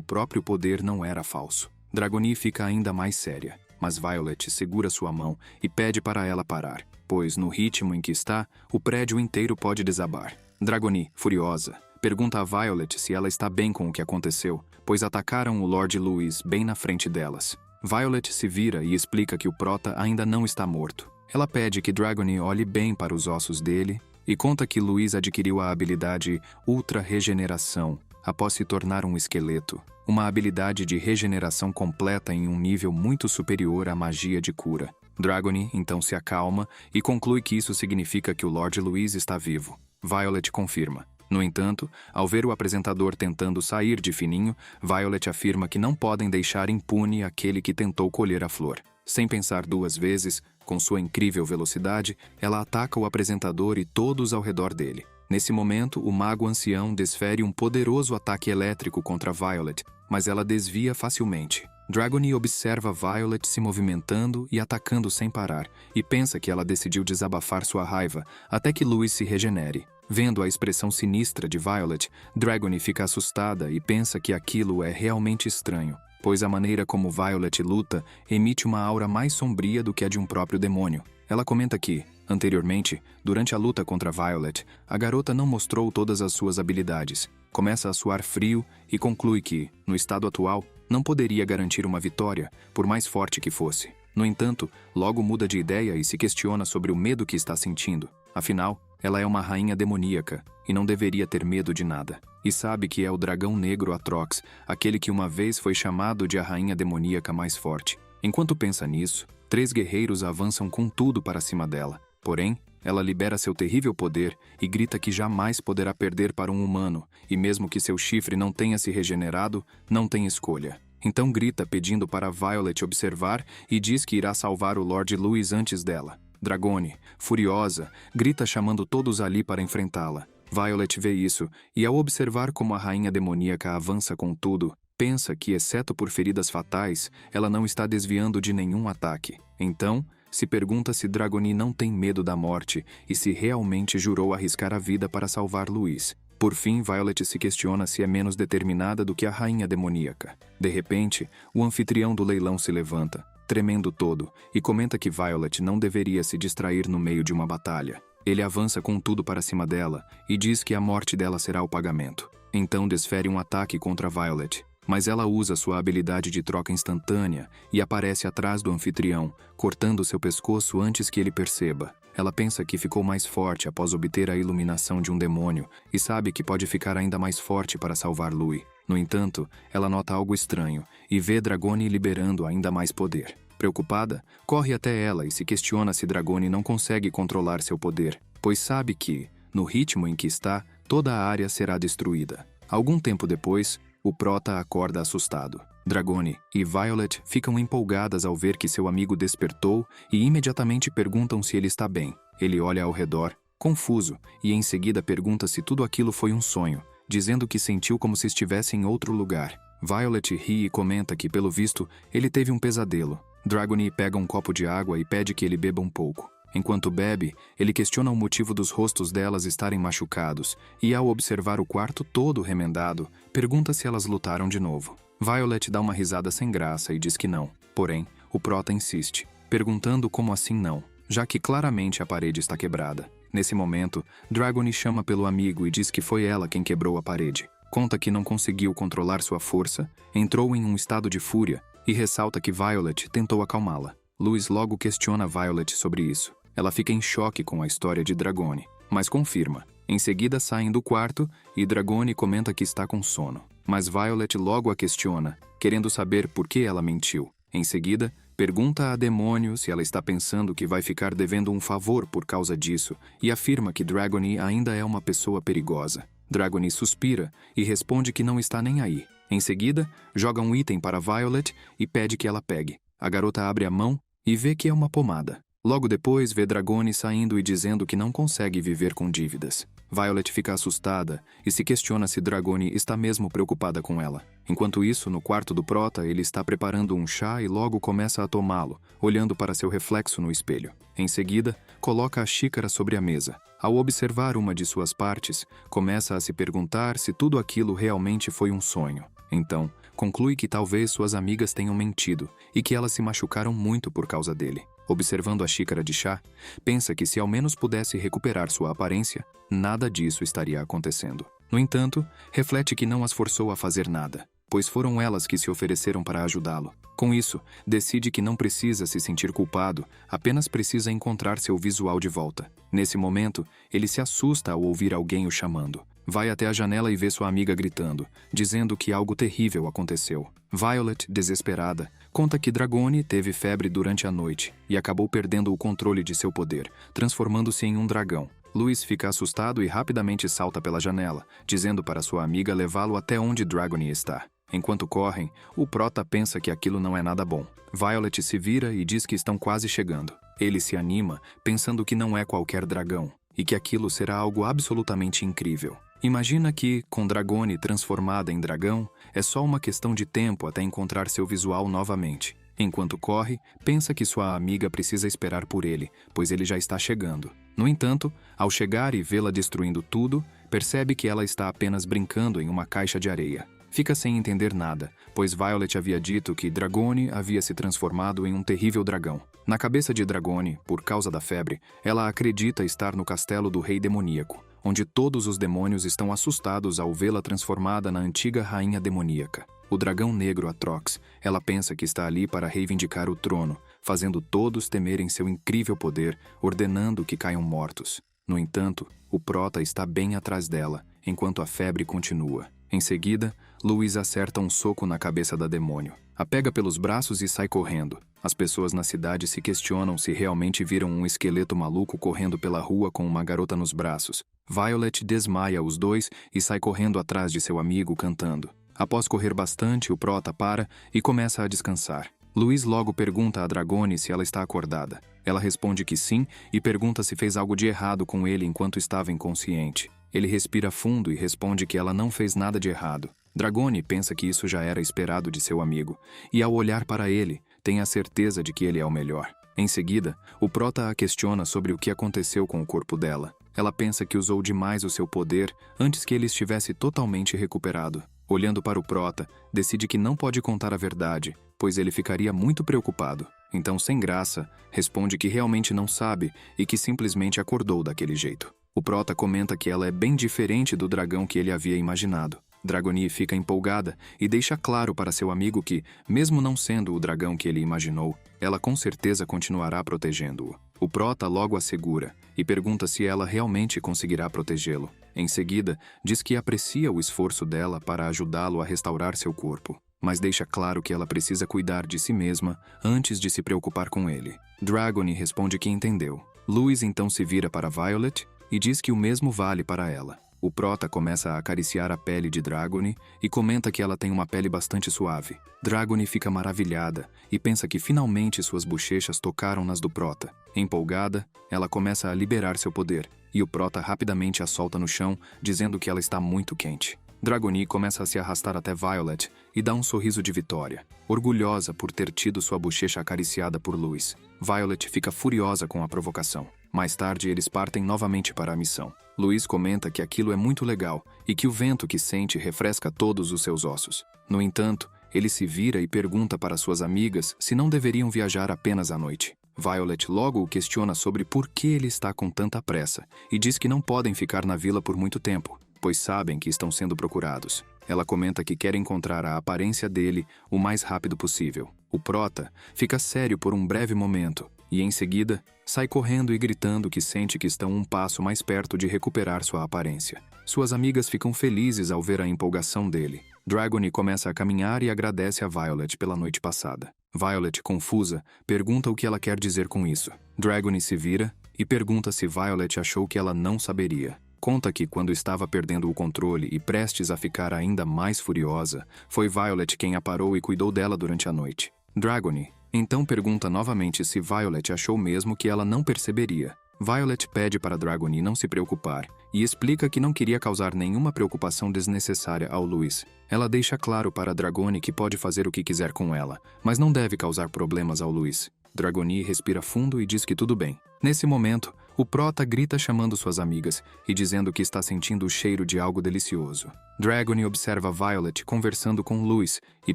próprio poder não era falso. Dragoni fica ainda mais séria, mas Violet segura sua mão e pede para ela parar, pois, no ritmo em que está, o prédio inteiro pode desabar. Dragoni, furiosa, pergunta a Violet se ela está bem com o que aconteceu, pois atacaram o Lord Louis bem na frente delas. Violet se vira e explica que o Prota ainda não está morto. Ela pede que Dragoni olhe bem para os ossos dele e conta que Louis adquiriu a habilidade Ultra Regeneração após se tornar um esqueleto, uma habilidade de regeneração completa em um nível muito superior à magia de cura. Dragoni então se acalma e conclui que isso significa que o Lord Louis está vivo. Violet confirma. No entanto, ao ver o apresentador tentando sair de fininho, Violet afirma que não podem deixar impune aquele que tentou colher a flor. Sem pensar duas vezes, com sua incrível velocidade, ela ataca o apresentador e todos ao redor dele. Nesse momento, o mago ancião desfere um poderoso ataque elétrico contra Violet, mas ela desvia facilmente. Dragoni observa Violet se movimentando e atacando sem parar, e pensa que ela decidiu desabafar sua raiva, até que Louis se regenere. Vendo a expressão sinistra de Violet, Dragoni fica assustada e pensa que aquilo é realmente estranho, pois a maneira como Violet luta emite uma aura mais sombria do que a de um próprio demônio. Ela comenta que, anteriormente, durante a luta contra Violet, a garota não mostrou todas as suas habilidades, começa a suar frio e conclui que, no estado atual, não poderia garantir uma vitória, por mais forte que fosse. No entanto, logo muda de ideia e se questiona sobre o medo que está sentindo. Afinal, ela é uma rainha demoníaca e não deveria ter medo de nada. E sabe que é o dragão negro Atrox, aquele que uma vez foi chamado de a rainha demoníaca mais forte. Enquanto pensa nisso, 3 guerreiros avançam com tudo para cima dela. Porém, ela libera seu terrível poder e grita que jamais poderá perder para um humano, e mesmo que seu chifre não tenha se regenerado, não tem escolha. Então grita pedindo para Violet observar e diz que irá salvar o Lord Louis antes dela. Dragoni, furiosa, grita chamando todos ali para enfrentá-la. Violet vê isso e, ao observar como a rainha demoníaca avança com tudo, pensa que, exceto por feridas fatais, ela não está desviando de nenhum ataque. Então, se pergunta se Dragoni não tem medo da morte e se realmente jurou arriscar a vida para salvar Louis. Por fim, Violet se questiona se é menos determinada do que a rainha demoníaca. De repente, o anfitrião do leilão se levanta, tremendo todo, e comenta que Violet não deveria se distrair no meio de uma batalha. Ele avança com tudo para cima dela e diz que a morte dela será o pagamento. Então desfere um ataque contra Violet, mas ela usa sua habilidade de troca instantânea e aparece atrás do anfitrião, cortando seu pescoço antes que ele perceba. Ela pensa que ficou mais forte após obter a iluminação de um demônio e sabe que pode ficar ainda mais forte para salvar Louis. No entanto, ela nota algo estranho e vê Dragoni liberando ainda mais poder. Preocupada, corre até ela e se questiona se Dragoni não consegue controlar seu poder, pois sabe que, no ritmo em que está, toda a área será destruída. Algum tempo depois, o Prota acorda assustado. Dragoni e Violet ficam empolgadas ao ver que seu amigo despertou e imediatamente perguntam se ele está bem. Ele olha ao redor, confuso, e em seguida pergunta se tudo aquilo foi um sonho, dizendo que sentiu como se estivesse em outro lugar. Violet ri e comenta que, pelo visto, ele teve um pesadelo. Dragoni pega um copo de água e pede que ele beba um pouco. Enquanto bebe, ele questiona o motivo dos rostos delas estarem machucados e, ao observar o quarto todo remendado, pergunta se elas lutaram de novo. Violet dá uma risada sem graça e diz que não. Porém, o Prota insiste, perguntando como assim não, já que claramente a parede está quebrada. Nesse momento, Dragoni chama pelo amigo e diz que foi ela quem quebrou a parede. Conta que não conseguiu controlar sua força, entrou em um estado de fúria e ressalta que Violet tentou acalmá-la. Louis logo questiona Violet sobre isso. Ela fica em choque com a história de Dragoni, mas confirma. Em seguida saem do quarto e Dragoni comenta que está com sono. Mas Violet logo a questiona, querendo saber por que ela mentiu. Em seguida, pergunta a Demônio se ela está pensando que vai ficar devendo um favor por causa disso e afirma que Dragoni ainda é uma pessoa perigosa. Dragoni suspira e responde que não está nem aí. Em seguida, joga um item para Violet e pede que ela pegue. A garota abre a mão e vê que é uma pomada. Logo depois, vê Dragone saindo e dizendo que não consegue viver com dívidas. Violet fica assustada e se questiona se Dragone está mesmo preocupada com ela. Enquanto isso, no quarto do Prota, ele está preparando um chá e logo começa a tomá-lo, olhando para seu reflexo no espelho. Em seguida, coloca a xícara sobre a mesa. Ao observar uma de suas partes, começa a se perguntar se tudo aquilo realmente foi um sonho. Então, conclui que talvez suas amigas tenham mentido e que elas se machucaram muito por causa dele. Observando a xícara de chá, pensa que se ao menos pudesse recuperar sua aparência, nada disso estaria acontecendo. No entanto, reflete que não as forçou a fazer nada, pois foram elas que se ofereceram para ajudá-lo. Com isso, decide que não precisa se sentir culpado, apenas precisa encontrar seu visual de volta. Nesse momento, ele se assusta ao ouvir alguém o chamando. Vai até a janela e vê sua amiga gritando, dizendo que algo terrível aconteceu. Violet, desesperada, conta que Dragone teve febre durante a noite e acabou perdendo o controle de seu poder, transformando-se em um dragão. Louis fica assustado e rapidamente salta pela janela, dizendo para sua amiga levá-lo até onde Dragone está. Enquanto correm, o Prota pensa que aquilo não é nada bom. Violet se vira e diz que estão quase chegando. Ele se anima, pensando que não é qualquer dragão, e que aquilo será algo absolutamente incrível. Imagina que, com Dragone transformada em dragão, é só uma questão de tempo até encontrar seu visual novamente. Enquanto corre, pensa que sua amiga precisa esperar por ele, pois ele já está chegando. No entanto, ao chegar e vê-la destruindo tudo, percebe que ela está apenas brincando em uma caixa de areia. Fica sem entender nada, pois Violet havia dito que Dragone havia se transformado em um terrível dragão. Na cabeça de Dragone, por causa da febre, ela acredita estar no castelo do rei demoníaco, onde todos os demônios estão assustados ao vê-la transformada na antiga rainha demoníaca. O dragão negro Atrox, ela pensa que está ali para reivindicar o trono, fazendo todos temerem seu incrível poder, ordenando que caiam mortos. No entanto, o Prota está bem atrás dela, enquanto a febre continua. Em seguida, Louis acerta um soco na cabeça da demônio. A pega pelos braços e sai correndo. As pessoas na cidade se questionam se realmente viram um esqueleto maluco correndo pela rua com uma garota nos braços. Violet desmaia os dois e sai correndo atrás de seu amigo cantando. Após correr bastante, o Prota para e começa a descansar. Louis logo pergunta a Dragone se ela está acordada. Ela responde que sim e pergunta se fez algo de errado com ele enquanto estava inconsciente. Ele respira fundo e responde que ela não fez nada de errado. Dragone pensa que isso já era esperado de seu amigo, e ao olhar para ele, tem a certeza de que ele é o melhor. Em seguida, o Prota a questiona sobre o que aconteceu com o corpo dela. Ela pensa que usou demais o seu poder antes que ele estivesse totalmente recuperado. Olhando para o Prota, decide que não pode contar a verdade, pois ele ficaria muito preocupado. Então, sem graça, responde que realmente não sabe e que simplesmente acordou daquele jeito. O Prota comenta que ela é bem diferente do dragão que ele havia imaginado. Dragone fica empolgada e deixa claro para seu amigo que, mesmo não sendo o dragão que ele imaginou, ela com certeza continuará protegendo-o. O Prota logo a segura e pergunta se ela realmente conseguirá protegê-lo. Em seguida, diz que aprecia o esforço dela para ajudá-lo a restaurar seu corpo, mas deixa claro que ela precisa cuidar de si mesma antes de se preocupar com ele. Dragone responde que entendeu. Louis então se vira para Violet e diz que o mesmo vale para ela. O Prota começa a acariciar a pele de Dragone e comenta que ela tem uma pele bastante suave. Dragone fica maravilhada e pensa que finalmente suas bochechas tocaram nas do Prota. Empolgada, ela começa a liberar seu poder e o Prota rapidamente a solta no chão, dizendo que ela está muito quente. Dragone começa a se arrastar até Violet e dá um sorriso de vitória, orgulhosa por ter tido sua bochecha acariciada por Louis. Violet fica furiosa com a provocação. Mais tarde, eles partem novamente para a missão. Louis comenta que aquilo é muito legal e que o vento que sente refresca todos os seus ossos. No entanto, ele se vira e pergunta para suas amigas se não deveriam viajar apenas à noite. Violet logo o questiona sobre por que ele está com tanta pressa e diz que não podem ficar na vila por muito tempo, pois sabem que estão sendo procurados. Ela comenta que quer encontrar a aparência dele o mais rápido possível. O Prota fica sério por um breve momento e, em seguida, sai correndo e gritando que sente que estão um passo mais perto de recuperar sua aparência. Suas amigas ficam felizes ao ver a empolgação dele. Dragone começa a caminhar e agradece a Violet pela noite passada. Violet, confusa, pergunta o que ela quer dizer com isso. Dragone se vira e pergunta se Violet achou que ela não saberia. Conta que, quando estava perdendo o controle e prestes a ficar ainda mais furiosa, foi Violet quem a parou e cuidou dela durante a noite. Dragone Então pergunta novamente se Violet achou mesmo que ela não perceberia. Violet pede para Dragony não se preocupar e explica que não queria causar nenhuma preocupação desnecessária ao Louis. Ela deixa claro para Dragony que pode fazer o que quiser com ela, mas não deve causar problemas ao Louis. Dragony respira fundo e diz que tudo bem. Nesse momento, o Prota grita chamando suas amigas e dizendo que está sentindo o cheiro de algo delicioso. Dragony observa Violet conversando com Louis e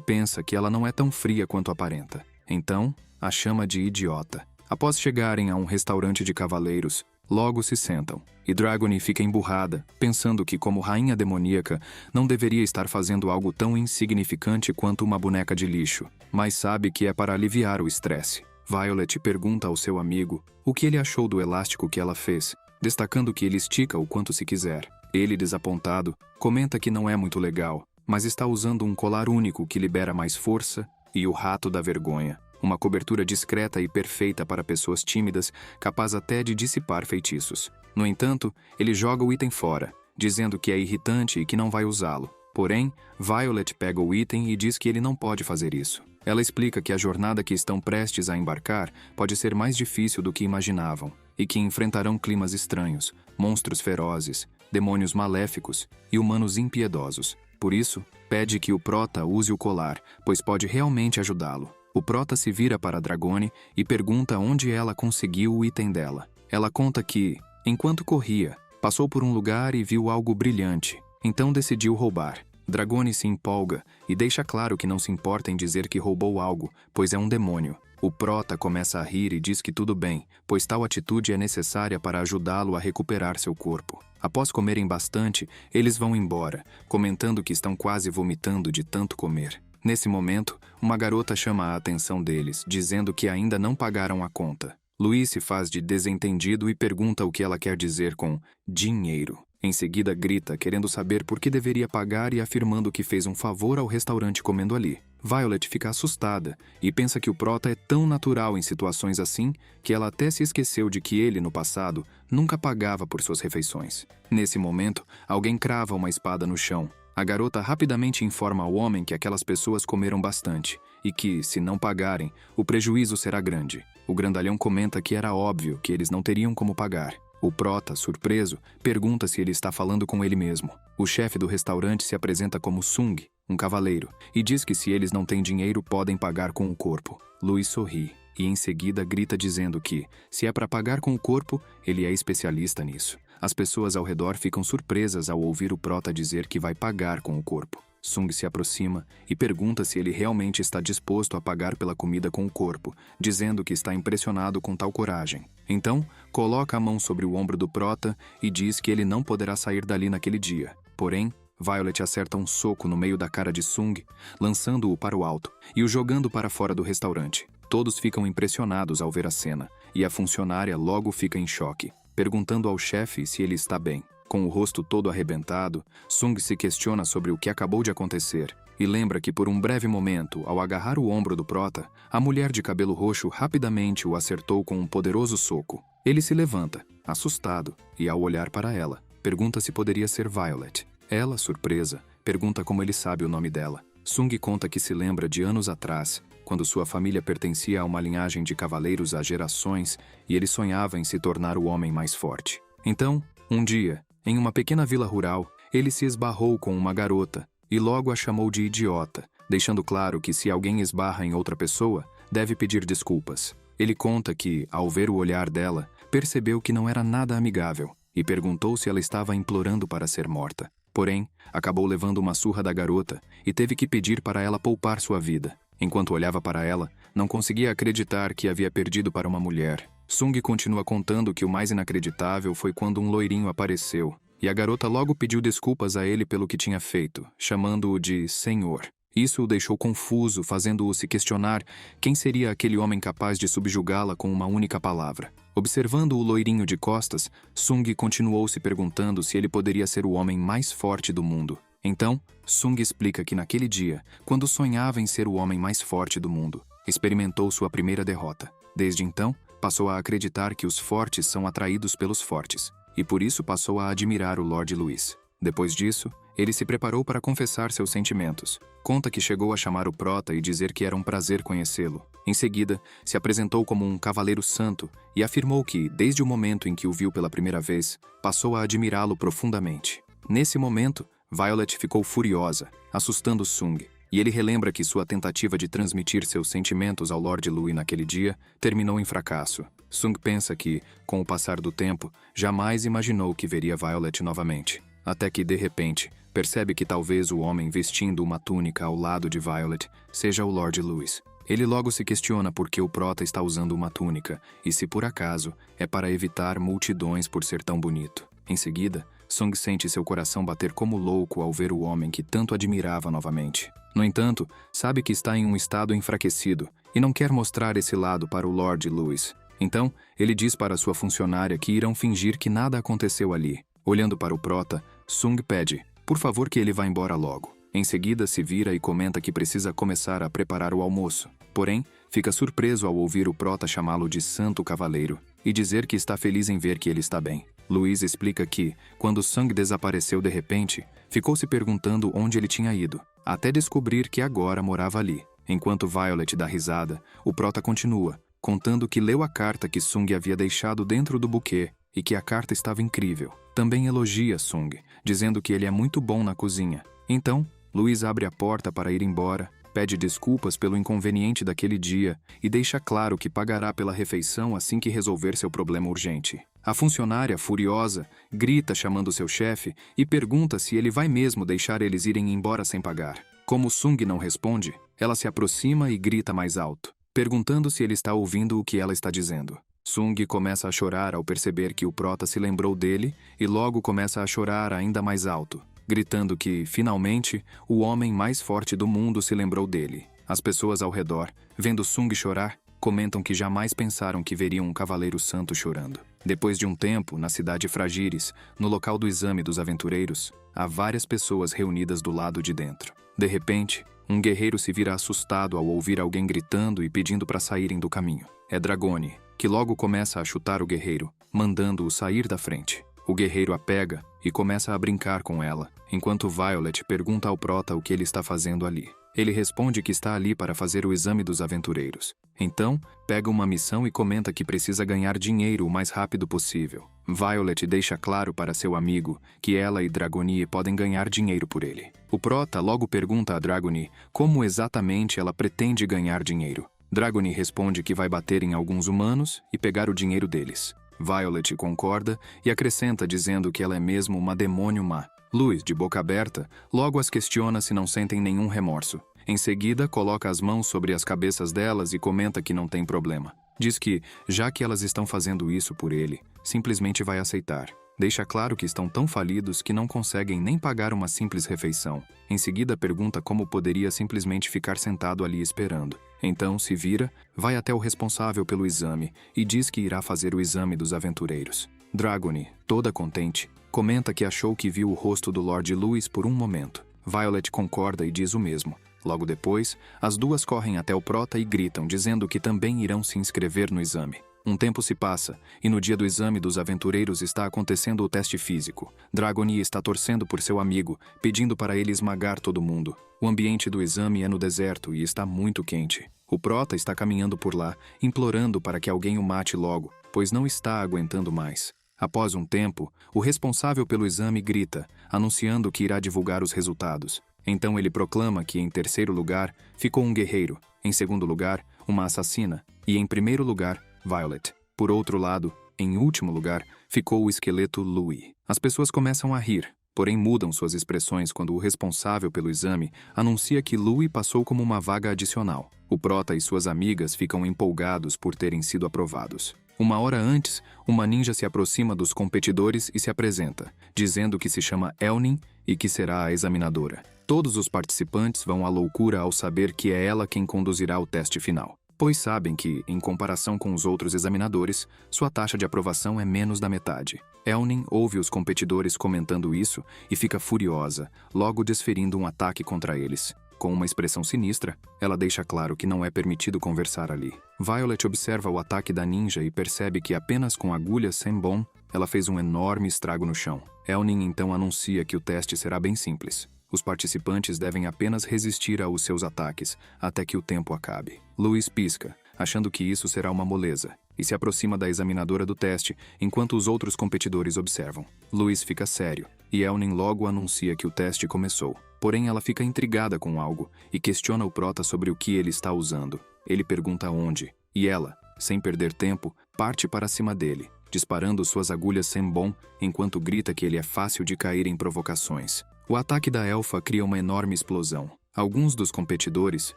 pensa que ela não é tão fria quanto aparenta. Então, a chama de idiota. Após chegarem a um restaurante de cavaleiros, logo se sentam, e Dragony fica emburrada, pensando que, como rainha demoníaca, não deveria estar fazendo algo tão insignificante quanto uma boneca de lixo, mas sabe que é para aliviar o estresse. Violet pergunta ao seu amigo o que ele achou do elástico que ela fez, destacando que ele estica o quanto se quiser. Ele, desapontado, comenta que não é muito legal, mas está usando um colar único que libera mais força e o rato da vergonha. Uma cobertura discreta e perfeita para pessoas tímidas, capaz até de dissipar feitiços. No entanto, ele joga o item fora, dizendo que é irritante e que não vai usá-lo. Porém, Violet pega o item e diz que ele não pode fazer isso. Ela explica que a jornada que estão prestes a embarcar pode ser mais difícil do que imaginavam, e que enfrentarão climas estranhos, monstros ferozes, demônios maléficos e humanos impiedosos. Por isso, pede que o Prota use o colar, pois pode realmente ajudá-lo. O Prota se vira para Dragony e pergunta onde ela conseguiu o item dela. Ela conta que, enquanto corria, passou por um lugar e viu algo brilhante, então decidiu roubar. Dragony se empolga e deixa claro que não se importa em dizer que roubou algo, pois é um demônio. O Prota começa a rir e diz que tudo bem, pois tal atitude é necessária para ajudá-lo a recuperar seu corpo. Após comerem bastante, eles vão embora, comentando que estão quase vomitando de tanto comer. Nesse momento, uma garota chama a atenção deles, dizendo que ainda não pagaram a conta. Louis se faz de desentendido e pergunta o que ela quer dizer com dinheiro. Em seguida grita, querendo saber por que deveria pagar e afirmando que fez um favor ao restaurante comendo ali. Violet fica assustada e pensa que o Prota é tão natural em situações assim que ela até se esqueceu de que ele, no passado, nunca pagava por suas refeições. Nesse momento, alguém crava uma espada no chão. A garota rapidamente informa ao homem que aquelas pessoas comeram bastante e que, se não pagarem, o prejuízo será grande. O grandalhão comenta que era óbvio que eles não teriam como pagar. O Prota, surpreso, pergunta se ele está falando com ele mesmo. O chefe do restaurante se apresenta como Sung, um cavaleiro, e diz que se eles não têm dinheiro, podem pagar com o corpo. Louis sorri e em seguida grita dizendo que, se é para pagar com o corpo, ele é especialista nisso. As pessoas ao redor ficam surpresas ao ouvir o Prota dizer que vai pagar com o corpo. Sung se aproxima e pergunta se ele realmente está disposto a pagar pela comida com o corpo, dizendo que está impressionado com tal coragem. Então, coloca a mão sobre o ombro do Prota e diz que ele não poderá sair dali naquele dia. Porém, Violet acerta um soco no meio da cara de Sung, lançando-o para o alto e o jogando para fora do restaurante. Todos ficam impressionados ao ver a cena, e a funcionária logo fica em choque, perguntando ao chefe se ele está bem. Com o rosto todo arrebentado, Sung se questiona sobre o que acabou de acontecer e lembra que por um breve momento, ao agarrar o ombro do Prota, a mulher de cabelo roxo rapidamente o acertou com um poderoso soco. Ele se levanta, assustado, e ao olhar para ela, pergunta se poderia ser Violet. Ela, surpresa, pergunta como ele sabe o nome dela. Sung conta que se lembra de anos atrás, quando sua família pertencia a uma linhagem de cavaleiros há gerações e ele sonhava em se tornar o homem mais forte. Então, um dia, em uma pequena vila rural, ele se esbarrou com uma garota e logo a chamou de idiota, deixando claro que se alguém esbarra em outra pessoa, deve pedir desculpas. Ele conta que, ao ver o olhar dela, percebeu que não era nada amigável e perguntou se ela estava implorando para ser morta. Porém, acabou levando uma surra da garota e teve que pedir para ela poupar sua vida. Enquanto olhava para ela, não conseguia acreditar que havia perdido para uma mulher. Sung continua contando que o mais inacreditável foi quando um loirinho apareceu, e a garota logo pediu desculpas a ele pelo que tinha feito, chamando-o de Senhor. Isso o deixou confuso, fazendo-o se questionar quem seria aquele homem capaz de subjugá-la com uma única palavra. Observando o loirinho de costas, Sung continuou se perguntando se ele poderia ser o homem mais forte do mundo. Então, Sung explica que naquele dia, quando sonhava em ser o homem mais forte do mundo, experimentou sua primeira derrota. Desde então, passou a acreditar que os fortes são atraídos pelos fortes, e por isso passou a admirar o Lord Louis. Depois disso, ele se preparou para confessar seus sentimentos. Conta que chegou a chamar o Prota e dizer que era um prazer conhecê-lo, Em seguida, se apresentou como um cavaleiro santo e afirmou que, desde o momento em que o viu pela primeira vez, passou a admirá-lo profundamente. Nesse momento, Violet ficou furiosa, assustando Sung, e ele relembra que sua tentativa de transmitir seus sentimentos ao Lord Louis naquele dia terminou em fracasso. Sung pensa que, com o passar do tempo, jamais imaginou que veria Violet novamente. Até que, de repente, percebe que talvez o homem vestindo uma túnica ao lado de Violet seja o Lord Louis. Ele logo se questiona por que o prota está usando uma túnica e se, por acaso, é para evitar multidões por ser tão bonito. Em seguida, Sung sente seu coração bater como louco ao ver o homem que tanto admirava novamente. No entanto, sabe que está em um estado enfraquecido e não quer mostrar esse lado para o Lord Louis. Então, ele diz para sua funcionária que irão fingir que nada aconteceu ali. Olhando para o prota, Sung pede, por favor, que ele vá embora logo. Em seguida, se vira e comenta que precisa começar a preparar o almoço. Porém, fica surpreso ao ouvir o prota chamá-lo de Santo Cavaleiro e dizer que está feliz em ver que ele está bem. Louis explica que, quando Sung desapareceu de repente, ficou se perguntando onde ele tinha ido, até descobrir que agora morava ali. Enquanto Violet dá risada, o prota continua, contando que leu a carta que Sung havia deixado dentro do buquê e que a carta estava incrível. Também elogia Sung, dizendo que ele é muito bom na cozinha. Então, Louis abre a porta para ir embora, pede desculpas pelo inconveniente daquele dia e deixa claro que pagará pela refeição assim que resolver seu problema urgente. A funcionária, furiosa, grita chamando seu chefe e pergunta se ele vai mesmo deixar eles irem embora sem pagar. Como Sung não responde, ela se aproxima e grita mais alto, perguntando se ele está ouvindo o que ela está dizendo. Sung começa a chorar ao perceber que o prota se lembrou dele e logo começa a chorar ainda mais alto, gritando que, finalmente, o homem mais forte do mundo se lembrou dele. As pessoas ao redor, vendo Sung chorar, comentam que jamais pensaram que veriam um cavaleiro santo chorando. Depois de um tempo, na cidade Fragiris, no local do exame dos aventureiros, há várias pessoas reunidas do lado de dentro. De repente, um guerreiro se vira assustado ao ouvir alguém gritando e pedindo para saírem do caminho. É Dragoni, que logo começa a chutar o guerreiro, mandando-o sair da frente. O guerreiro a pega e começa a brincar com ela, enquanto Violet pergunta ao prota o que ele está fazendo ali. Ele responde que está ali para fazer o exame dos aventureiros. Então, pega uma missão e comenta que precisa ganhar dinheiro o mais rápido possível. Violet deixa claro para seu amigo que ela e Dragoni podem ganhar dinheiro por ele. O prota logo pergunta a Dragoni como exatamente ela pretende ganhar dinheiro. Dragoni responde que vai bater em alguns humanos e pegar o dinheiro deles. Violet concorda e acrescenta dizendo que ela é mesmo uma demônio má. Louis, de boca aberta, logo as questiona se não sentem nenhum remorso. Em seguida, coloca as mãos sobre as cabeças delas e comenta que não tem problema. Diz que, já que elas estão fazendo isso por ele, simplesmente vai aceitar. Deixa claro que estão tão falidos que não conseguem nem pagar uma simples refeição. Em seguida, pergunta como poderia simplesmente ficar sentado ali esperando. Então, se vira, vai até o responsável pelo exame e diz que irá fazer o exame dos aventureiros. Dragoni, toda contente, comenta que achou que viu o rosto do Lord Louis por um momento. Violet concorda e diz o mesmo. Logo depois, as duas correm até o prota e gritam, dizendo que também irão se inscrever no exame. Um tempo se passa, e no dia do exame dos aventureiros está acontecendo o teste físico. Dragoni está torcendo por seu amigo, pedindo para ele esmagar todo mundo. O ambiente do exame é no deserto e está muito quente. O prota está caminhando por lá, implorando para que alguém o mate logo, pois não está aguentando mais. Após um tempo, o responsável pelo exame grita, anunciando que irá divulgar os resultados. Então ele proclama que, em terceiro lugar, ficou um guerreiro, em segundo lugar, uma assassina, e em primeiro lugar, Violet. Por outro lado, em último lugar, ficou o esqueleto Louis. As pessoas começam a rir, porém mudam suas expressões quando o responsável pelo exame anuncia que Louis passou como uma vaga adicional. O prota e suas amigas ficam empolgados por terem sido aprovados. Uma hora antes, uma ninja se aproxima dos competidores e se apresenta, dizendo que se chama Elnin e que será a examinadora. Todos os participantes vão à loucura ao saber que é ela quem conduzirá o teste final, pois sabem que, em comparação com os outros examinadores, sua taxa de aprovação é menos da metade. Elnin ouve os competidores comentando isso e fica furiosa, logo desferindo um ataque contra eles. Com uma expressão sinistra, ela deixa claro que não é permitido conversar ali. Violet observa o ataque da ninja e percebe que apenas com agulhas Senbon, ela fez um enorme estrago no chão. Elnin então anuncia que o teste será bem simples. Os participantes devem apenas resistir aos seus ataques até que o tempo acabe. Louis pisca, achando que isso será uma moleza, e se aproxima da examinadora do teste enquanto os outros competidores observam. Louis fica sério, e Elnin logo anuncia que o teste começou. Porém, ela fica intrigada com algo e questiona o prota sobre o que ele está usando. Ele pergunta onde, e ela, sem perder tempo, parte para cima dele, disparando suas agulhas sem bom, enquanto grita que ele é fácil de cair em provocações. O ataque da elfa cria uma enorme explosão. Alguns dos competidores,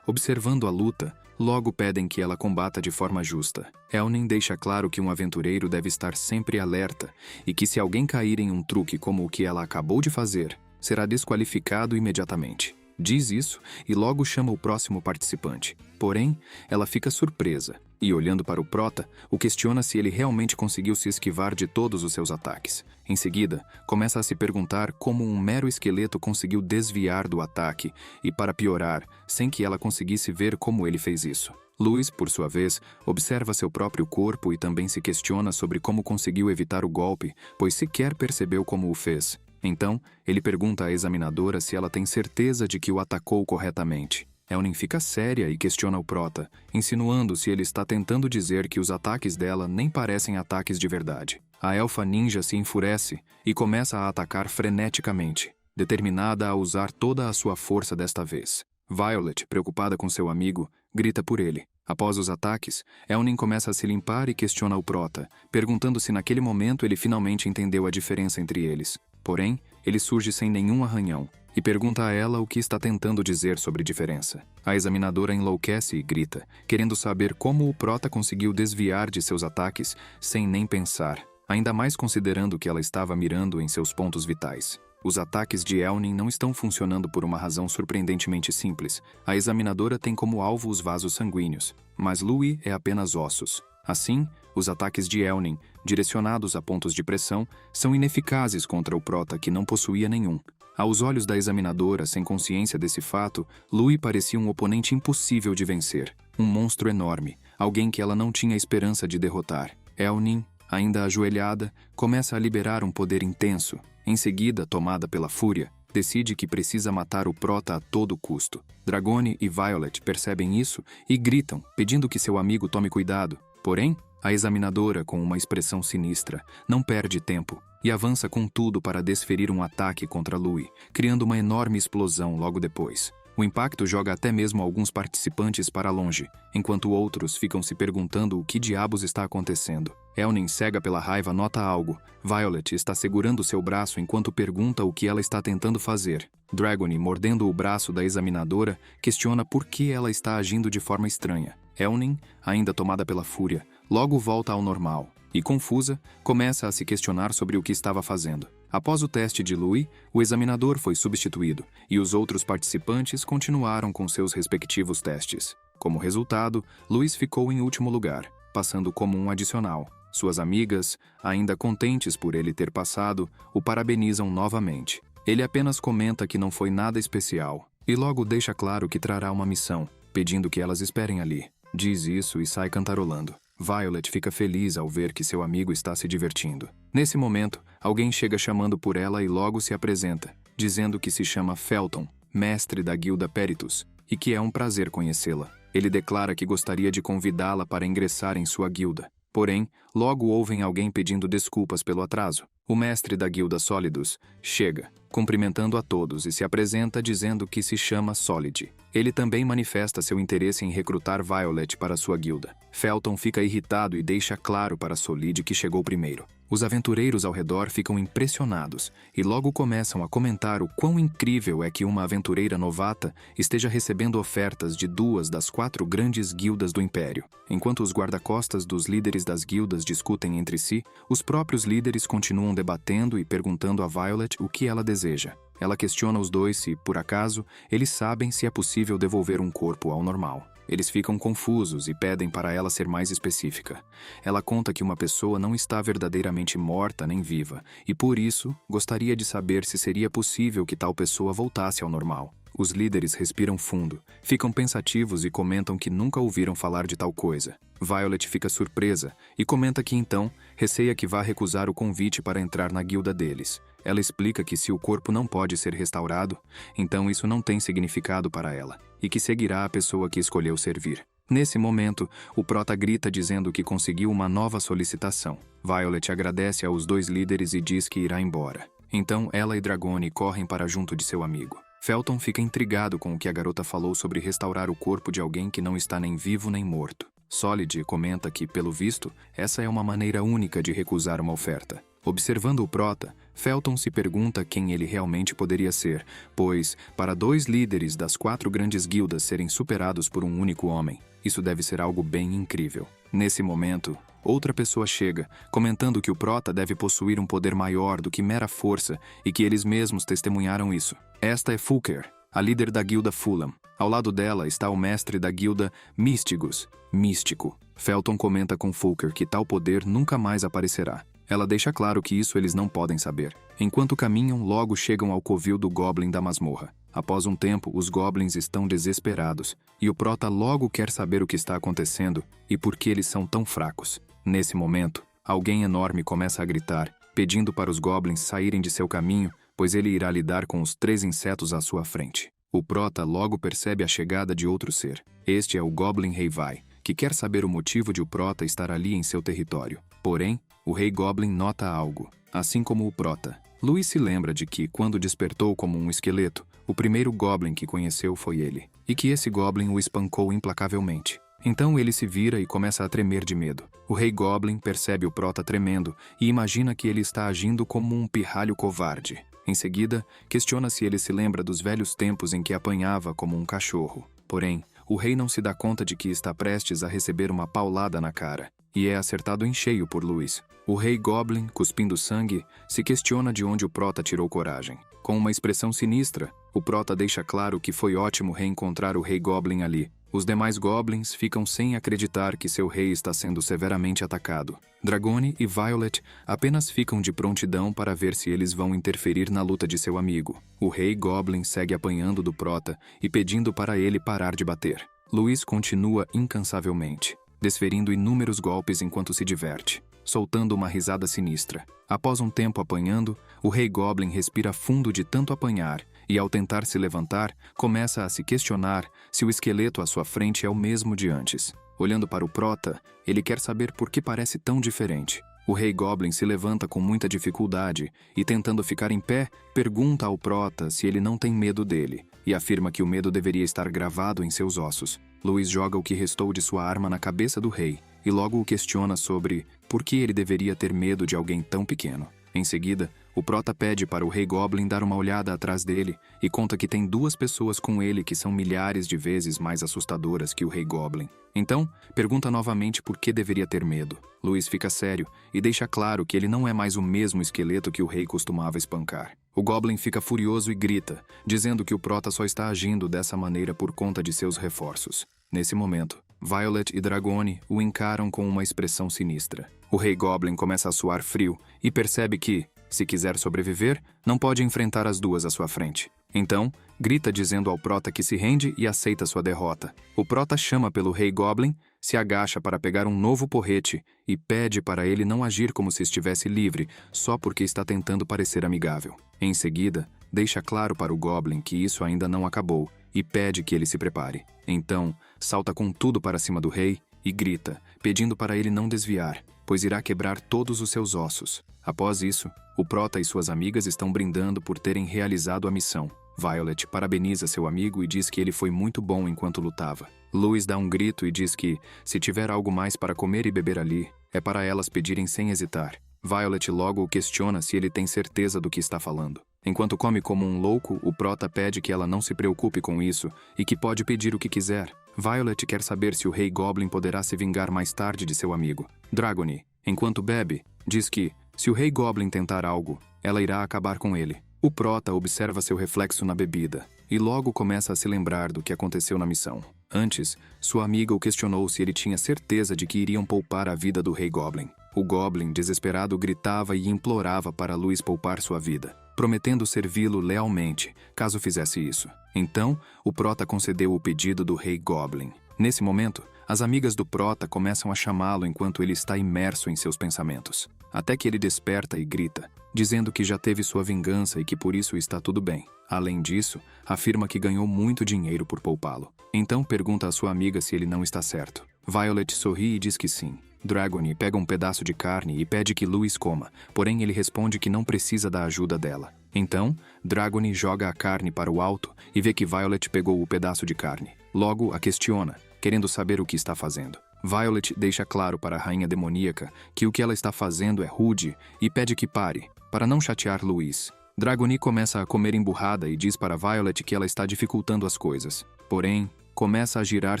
observando a luta, logo pedem que ela combata de forma justa. Elnin deixa claro que um aventureiro deve estar sempre alerta e que se alguém cair em um truque como o que ela acabou de fazer, será desqualificado imediatamente. Diz isso e logo chama o próximo participante. Porém, ela fica surpresa e, olhando para o prota, o questiona se ele realmente conseguiu se esquivar de todos os seus ataques. Em seguida, começa a se perguntar como um mero esqueleto conseguiu desviar do ataque e, para piorar, sem que ela conseguisse ver como ele fez isso. Louis, por sua vez, observa seu próprio corpo e também se questiona sobre como conseguiu evitar o golpe, pois sequer percebeu como o fez. Então, ele pergunta à examinadora se ela tem certeza de que o atacou corretamente. Elnin fica séria e questiona o prota, insinuando se ele está tentando dizer que os ataques dela nem parecem ataques de verdade. A elfa ninja se enfurece e começa a atacar freneticamente, determinada a usar toda a sua força desta vez. Violet, preocupada com seu amigo, grita por ele. Após os ataques, Elnin começa a se limpar e questiona o prota, perguntando se naquele momento ele finalmente entendeu a diferença entre eles. Porém, ele surge sem nenhum arranhão e pergunta a ela o que está tentando dizer sobre diferença. A examinadora enlouquece e grita, querendo saber como o prota conseguiu desviar de seus ataques sem nem pensar, ainda mais considerando que ela estava mirando em seus pontos vitais. Os ataques de Elnin não estão funcionando por uma razão surpreendentemente simples. A examinadora tem como alvo os vasos sanguíneos, mas Louis é apenas ossos. Assim, os ataques de Elnin, direcionados a pontos de pressão, são ineficazes contra o prota que não possuía nenhum. Aos olhos da examinadora, sem consciência desse fato, Louis parecia um oponente impossível de vencer. Um monstro enorme, alguém que ela não tinha esperança de derrotar. Elnin, ainda ajoelhada, começa a liberar um poder intenso. Em seguida, tomada pela fúria, decide que precisa matar o prota a todo custo. Dragone e Violet percebem isso e gritam, pedindo que seu amigo tome cuidado. Porém, a examinadora, com uma expressão sinistra, não perde tempo e avança com tudo para desferir um ataque contra Louis, criando uma enorme explosão logo depois. O impacto joga até mesmo alguns participantes para longe, enquanto outros ficam se perguntando o que diabos está acontecendo. Elnin, cega pela raiva, nota algo. Violet está segurando seu braço enquanto pergunta o que ela está tentando fazer. Dragone, mordendo o braço da examinadora, questiona por que ela está agindo de forma estranha. Elnin, ainda tomada pela fúria, logo volta ao normal e, confusa, começa a se questionar sobre o que estava fazendo. Após o teste de Louis, o examinador foi substituído e os outros participantes continuaram com seus respectivos testes. Como resultado, Louis ficou em último lugar, passando como um adicional. Suas amigas, ainda contentes por ele ter passado, o parabenizam novamente. Ele apenas comenta que não foi nada especial e logo deixa claro que trará uma missão, pedindo que elas esperem ali. Diz isso e sai cantarolando. Violet fica feliz ao ver que seu amigo está se divertindo. Nesse momento, alguém chega chamando por ela e logo se apresenta, dizendo que se chama Felton, mestre da Guilda Peritus, e que é um prazer conhecê-la. Ele declara que gostaria de convidá-la para ingressar em sua guilda. Porém, logo ouvem alguém pedindo desculpas pelo atraso. O mestre da Guilda Sólidos chega, cumprimentando a todos e se apresenta dizendo que se chama Solid. Ele também manifesta seu interesse em recrutar Violet para sua guilda. Felton fica irritado e deixa claro para Solid que chegou primeiro. Os aventureiros ao redor ficam impressionados e logo começam a comentar o quão incrível é que uma aventureira novata esteja recebendo ofertas de 2 das 4 grandes guildas do Império. Enquanto os guarda-costas dos líderes das guildas discutem entre si, os próprios líderes continuam debatendo e perguntando a Violet o que ela deseja. Ela questiona os dois se, por acaso, eles sabem se é possível devolver um corpo ao normal. Eles ficam confusos e pedem para ela ser mais específica. Ela conta que uma pessoa não está verdadeiramente morta nem viva, e por isso gostaria de saber se seria possível que tal pessoa voltasse ao normal. Os líderes respiram fundo, ficam pensativos e comentam que nunca ouviram falar de tal coisa. Violet fica surpresa e comenta que então receia que vá recusar o convite para entrar na guilda deles. Ela explica que se o corpo não pode ser restaurado, então isso não tem significado para ela, e que seguirá a pessoa que escolheu servir. Nesse momento, o prota grita dizendo que conseguiu uma nova solicitação. Violet agradece aos dois líderes e diz que irá embora. Então ela e Dragone correm para junto de seu amigo. Felton fica intrigado com o que a garota falou sobre restaurar o corpo de alguém que não está nem vivo nem morto. Solid comenta que, pelo visto, essa é uma maneira única de recusar uma oferta. Observando o prota, Felton se pergunta quem ele realmente poderia ser, pois, para dois líderes das 4 grandes guildas serem superados por um único homem, isso deve ser algo bem incrível. Nesse momento, outra pessoa chega, comentando que o prota deve possuir um poder maior do que mera força e que eles mesmos testemunharam isso. Esta é Fulker, a líder da guilda Fulham. Ao lado dela está o mestre da guilda Místigos, Místico. Felton comenta com Fulker que tal poder nunca mais aparecerá. Ela deixa claro que isso eles não podem saber. Enquanto caminham, logo chegam ao covil do Goblin da masmorra. Após um tempo, os Goblins estão desesperados, e o prota logo quer saber o que está acontecendo e por que eles são tão fracos. Nesse momento, alguém enorme começa a gritar, pedindo para os Goblins saírem de seu caminho, pois ele irá lidar com os 3 insetos à sua frente. O prota logo percebe a chegada de outro ser. Este é o Goblin Rei Vai, que quer saber o motivo de o prota estar ali em seu território. Porém, o Rei Goblin nota algo, assim como o prota. Louis se lembra de que, quando despertou como um esqueleto, o primeiro Goblin que conheceu foi ele, e que esse Goblin o espancou implacavelmente. Então ele se vira e começa a tremer de medo. O Rei Goblin percebe o prota tremendo e imagina que ele está agindo como um pirralho covarde. Em seguida, questiona se ele se lembra dos velhos tempos em que apanhava como um cachorro. Porém, o rei não se dá conta de que está prestes a receber uma paulada na cara, e é acertado em cheio por Louis. O Rei Goblin, cuspindo sangue, se questiona de onde o prota tirou coragem. Com uma expressão sinistra, o prota deixa claro que foi ótimo reencontrar o Rei Goblin ali. Os demais Goblins ficam sem acreditar que seu rei está sendo severamente atacado. Dragone e Violet apenas ficam de prontidão para ver se eles vão interferir na luta de seu amigo. O Rei Goblin segue apanhando do prota e pedindo para ele parar de bater. Louis continua incansavelmente, desferindo inúmeros golpes enquanto se diverte, soltando uma risada sinistra. Após um tempo apanhando, o Rei Goblin respira fundo de tanto apanhar e, ao tentar se levantar, começa a se questionar se o esqueleto à sua frente é o mesmo de antes. Olhando para o prota, ele quer saber por que parece tão diferente. O Rei Goblin se levanta com muita dificuldade e, tentando ficar em pé, pergunta ao prota se ele não tem medo dele e afirma que o medo deveria estar gravado em seus ossos. Louis joga o que restou de sua arma na cabeça do rei e logo o questiona sobre por que ele deveria ter medo de alguém tão pequeno. Em seguida, o prota pede para o Rei Goblin dar uma olhada atrás dele e conta que tem 2 pessoas com ele que são milhares de vezes mais assustadoras que o Rei Goblin. Então, pergunta novamente por que deveria ter medo. Louis fica sério e deixa claro que ele não é mais o mesmo esqueleto que o rei costumava espancar. O Goblin fica furioso e grita, dizendo que o prota só está agindo dessa maneira por conta de seus reforços. Nesse momento, Violet e Dragone o encaram com uma expressão sinistra. O Rei Goblin começa a suar frio e percebe que, se quiser sobreviver, não pode enfrentar as 2 à sua frente. Então, grita dizendo ao prota que se rende e aceita sua derrota. O prota chama pelo Rei Goblin, se agacha para pegar um novo porrete e pede para ele não agir como se estivesse livre, só porque está tentando parecer amigável. Em seguida, deixa claro para o Goblin que isso ainda não acabou e pede que ele se prepare. Então, salta com tudo para cima do rei e grita, pedindo para ele não desviar, pois irá quebrar todos os seus ossos. Após isso, o prota e suas amigas estão brindando por terem realizado a missão. Violet parabeniza seu amigo e diz que ele foi muito bom enquanto lutava. Louis dá um grito e diz que, se tiver algo mais para comer e beber ali, é para elas pedirem sem hesitar. Violet logo o questiona se ele tem certeza do que está falando. Enquanto come como um louco, o prota pede que ela não se preocupe com isso e que pode pedir o que quiser. Violet quer saber se o Rei Goblin poderá se vingar mais tarde de seu amigo. Dragone, enquanto bebe, diz que, se o Rei Goblin tentar algo, ela irá acabar com ele. O prota observa seu reflexo na bebida e logo começa a se lembrar do que aconteceu na missão. Antes, sua amiga o questionou se ele tinha certeza de que iriam poupar a vida do Rei Goblin. O Goblin, desesperado, gritava e implorava para Louis poupar sua vida, prometendo servi-lo lealmente, caso fizesse isso. Então, o Prota concedeu o pedido do Rei Goblin. Nesse momento, as amigas do Prota começam a chamá-lo enquanto ele está imerso em seus pensamentos. Até que ele desperta e grita, dizendo que já teve sua vingança e que por isso está tudo bem. Além disso, afirma que ganhou muito dinheiro por poupá-lo. Então pergunta à sua amiga se ele não está certo. Violet sorri e diz que sim. Dragony pega um pedaço de carne e pede que Louis coma, porém ele responde que não precisa da ajuda dela. Então, Dragony joga a carne para o alto e vê que Violet pegou o pedaço de carne. Logo, a questiona, querendo saber o que está fazendo. Violet deixa claro para a rainha demoníaca que o que ela está fazendo é rude e pede que pare, para não chatear Louis. Dragony começa a comer emburrada e diz para Violet que ela está dificultando as coisas. Porém, começa a girar